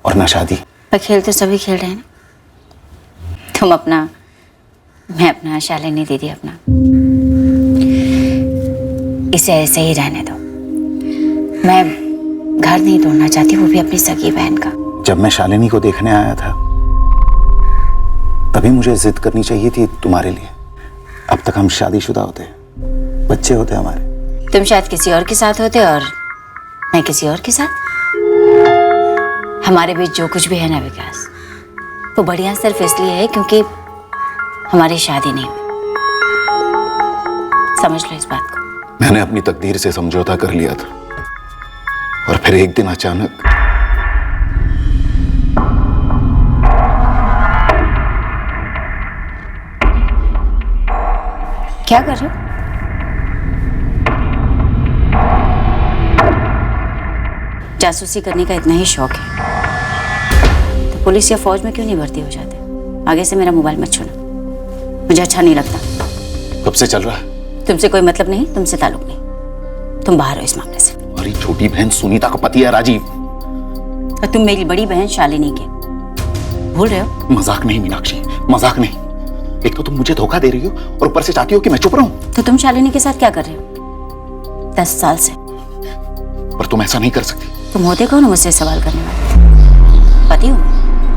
और ना शादी। पर खेल तो सभी खेल रहे हैं ना। तुम अपना, मैं अपना, शालिनी दीदी अपना। इसे ऐसे ही रहने दो। मैं घर नहीं तोड़ना चाहती, वो भी अपनी सगी बहन का। जब मैं शालिनी को देखने आया था तभी मुझे जिद करनी चाहिए थी तुम्हारे लिए। अब तक हम शादीशुदा होते, बच्चे होते हमारे। तुम शायद किसी और के साथ होते और मैं किसी और के साथ। हमारे बीच जो कुछ भी है ना विकास, वो बढ़िया सिर्फ इसलिए है क्योंकि हमारी शादी नहीं हुई। समझ लो इस बात को। मैंने अपनी तकदीर से समझौता कर लिया था और फिर एक दिन अचानक क्या कर रहे हो? जासूसी करने का इतना ही शौक है तो पुलिस या फौज में क्यों नहीं भर्ती हो जाते? आगे से मेरा मोबाइल मत छूना, मुझे अच्छा नहीं लगता। कब से चल रहा है? तुमसे कोई मतलब नहीं, तुमसे ताल्लुक नहीं। तुम बाहर हो इस मामले से। हमारी छोटी बहन सुनीता का पति है राजीव, और तुम मेरी बड़ी बहन शालिनी के। भूल रहे हो? मजाक नहीं मीनाक्षी, मजाक नहीं। एक तो तुम मुझे धोखा दे रही हो और ऊपर से चाहती हो कि मैं चुप रहूं। तो तुम शालिनी के साथ क्या कर रहे हो 10 साल से? पर तुम ऐसा नहीं कर सकती। तुम होते कौन हो मुझसे सवाल करने वाले? पति हूँ?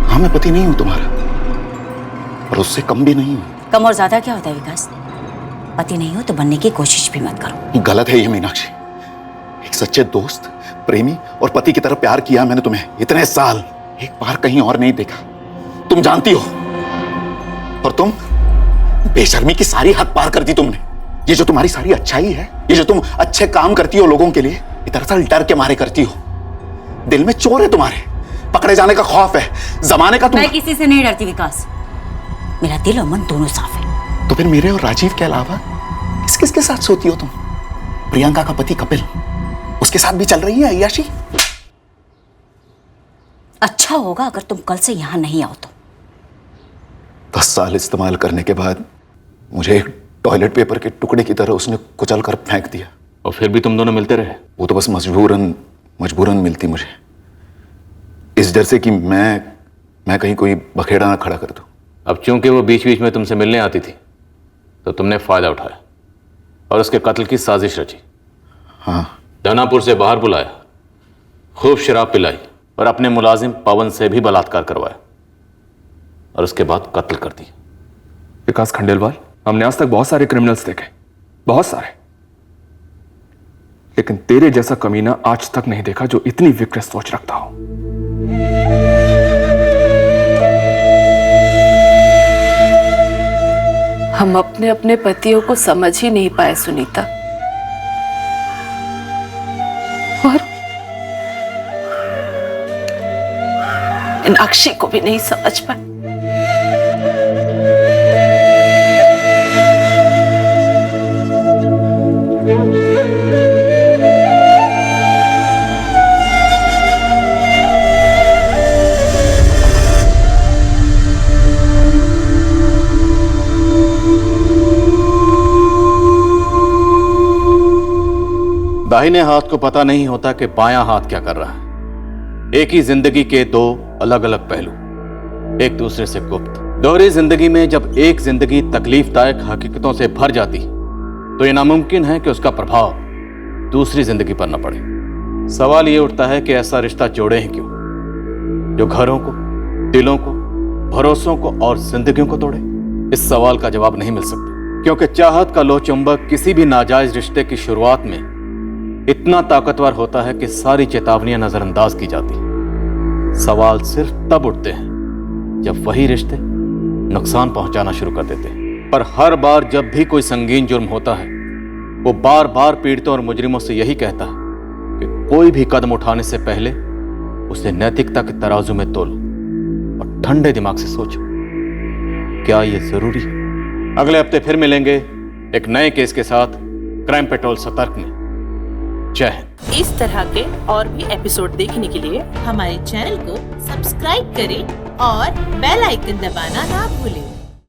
हाँ, मैं पति नहीं हूं तुम्हारा, और उससे कम भी नहीं हूं। कम और ज्यादा क्या होता है विकास? पति नहीं हो तो बनने की कोशिश भी मत करो। गलत है ये मीनाक्षी। एक सच्चे दोस्त, प्रेमी और पति की तरह प्यार किया मैंने तुम्हें इतने साल, एक बार कहीं और नहीं देखा, तुम जानती हो। और तुम बेशर्मी की सारी हद पार कर दी तुमने। ये जो तुम्हारी सारी अच्छाई है, ये जो तुम अच्छे काम करती हो लोगों के लिए, ये दरअसल डर के मारे करती हो। दिल में चोर है तुम्हारे, पकड़े जाने का खौफ है, जमाने का। मैं किसी से नहीं डरती विकास, मेरा दिल और मन दोनों साफ है। तो फिर मेरे और राजीव के अलावा किस किस के साथ सोती हो तुम? प्रियंका का पति कपिल, उसके साथ भी चल रही है अय्याशी? अच्छा होगा अगर तुम कल से यहां नहीं आओ तो। 10 साल इस्तेमाल करने के बाद मुझे एक टॉयलेट पेपर के टुकड़े की तरह उसने कुचल कर फेंक दिया। और फिर भी तुम दोनों मिलते रहे? वो तो बस मजबूरन मिलती मुझे, इस डर से कि मैं कहीं कोई बखेड़ा ना खड़ा कर दूं। अब चूंकि वो बीच बीच में तुमसे मिलने आती थी तो तुमने फायदा उठाया और उसके कत्ल की साजिश रची। हाँ। दानापुर से बाहर बुलाया, खूब शराब पिलाई और अपने मुलाजिम पवन से भी बलात्कार करवाया और उसके बाद कत्ल कर दिया। विकास खंडेलवाल, हमने आज तक बहुत सारे क्रिमिनल्स देखे, बहुत सारे, लेकिन तेरे जैसा कमीना आज तक नहीं देखा जो इतनी विकृत सोच रखता हो। हम अपने अपने पतियों को समझ ही नहीं पाए सुनीता, और मीनाक्षी को भी नहीं समझ पाए। दाहिने हाथ को पता नहीं होता कि बायां हाथ क्या कर रहा है। एक ही जिंदगी के दो अलग अलग पहलू, एक दूसरे से गुप्त। दोहरी जिंदगी में जब एक जिंदगी तकलीफदायक हकीकतों से भर जाती तो यह नामुमकिन है कि उसका प्रभाव दूसरी जिंदगी पर न पड़े। सवाल ये उठता है कि ऐसा रिश्ता जोड़े हैं क्यों, जो घरों को, दिलों को, भरोसों को और जिंदगियों को तोड़े? इस सवाल का जवाब नहीं मिल सकता, क्योंकि चाहत का लो चुंबक किसी भी नाजायज रिश्ते की शुरुआत में इतना ताकतवर होता है कि सारी चेतावनियां नजरअंदाज की जाती। सवाल सिर्फ तब उठते हैं जब वही रिश्ते नुकसान पहुंचाना शुरू कर देते हैं। पर हर बार जब भी कोई संगीन जुर्म होता है, वो बार बार पीड़ितों और मुजरिमों से यही कहता है कि कोई भी कदम उठाने से पहले उसे नैतिकता के तराजू में तोलो और ठंडे दिमाग से सोचो, क्या ये जरूरी है? अगले हफ्ते फिर मिलेंगे एक नए केस के साथ क्राइम पेट्रोल सतर्क में। जय हिंद। इस तरह के और भी एपिसोड देखने के लिए हमारे चैनल को सब्सक्राइब करें और बेल आइकन दबाना ना भूलें।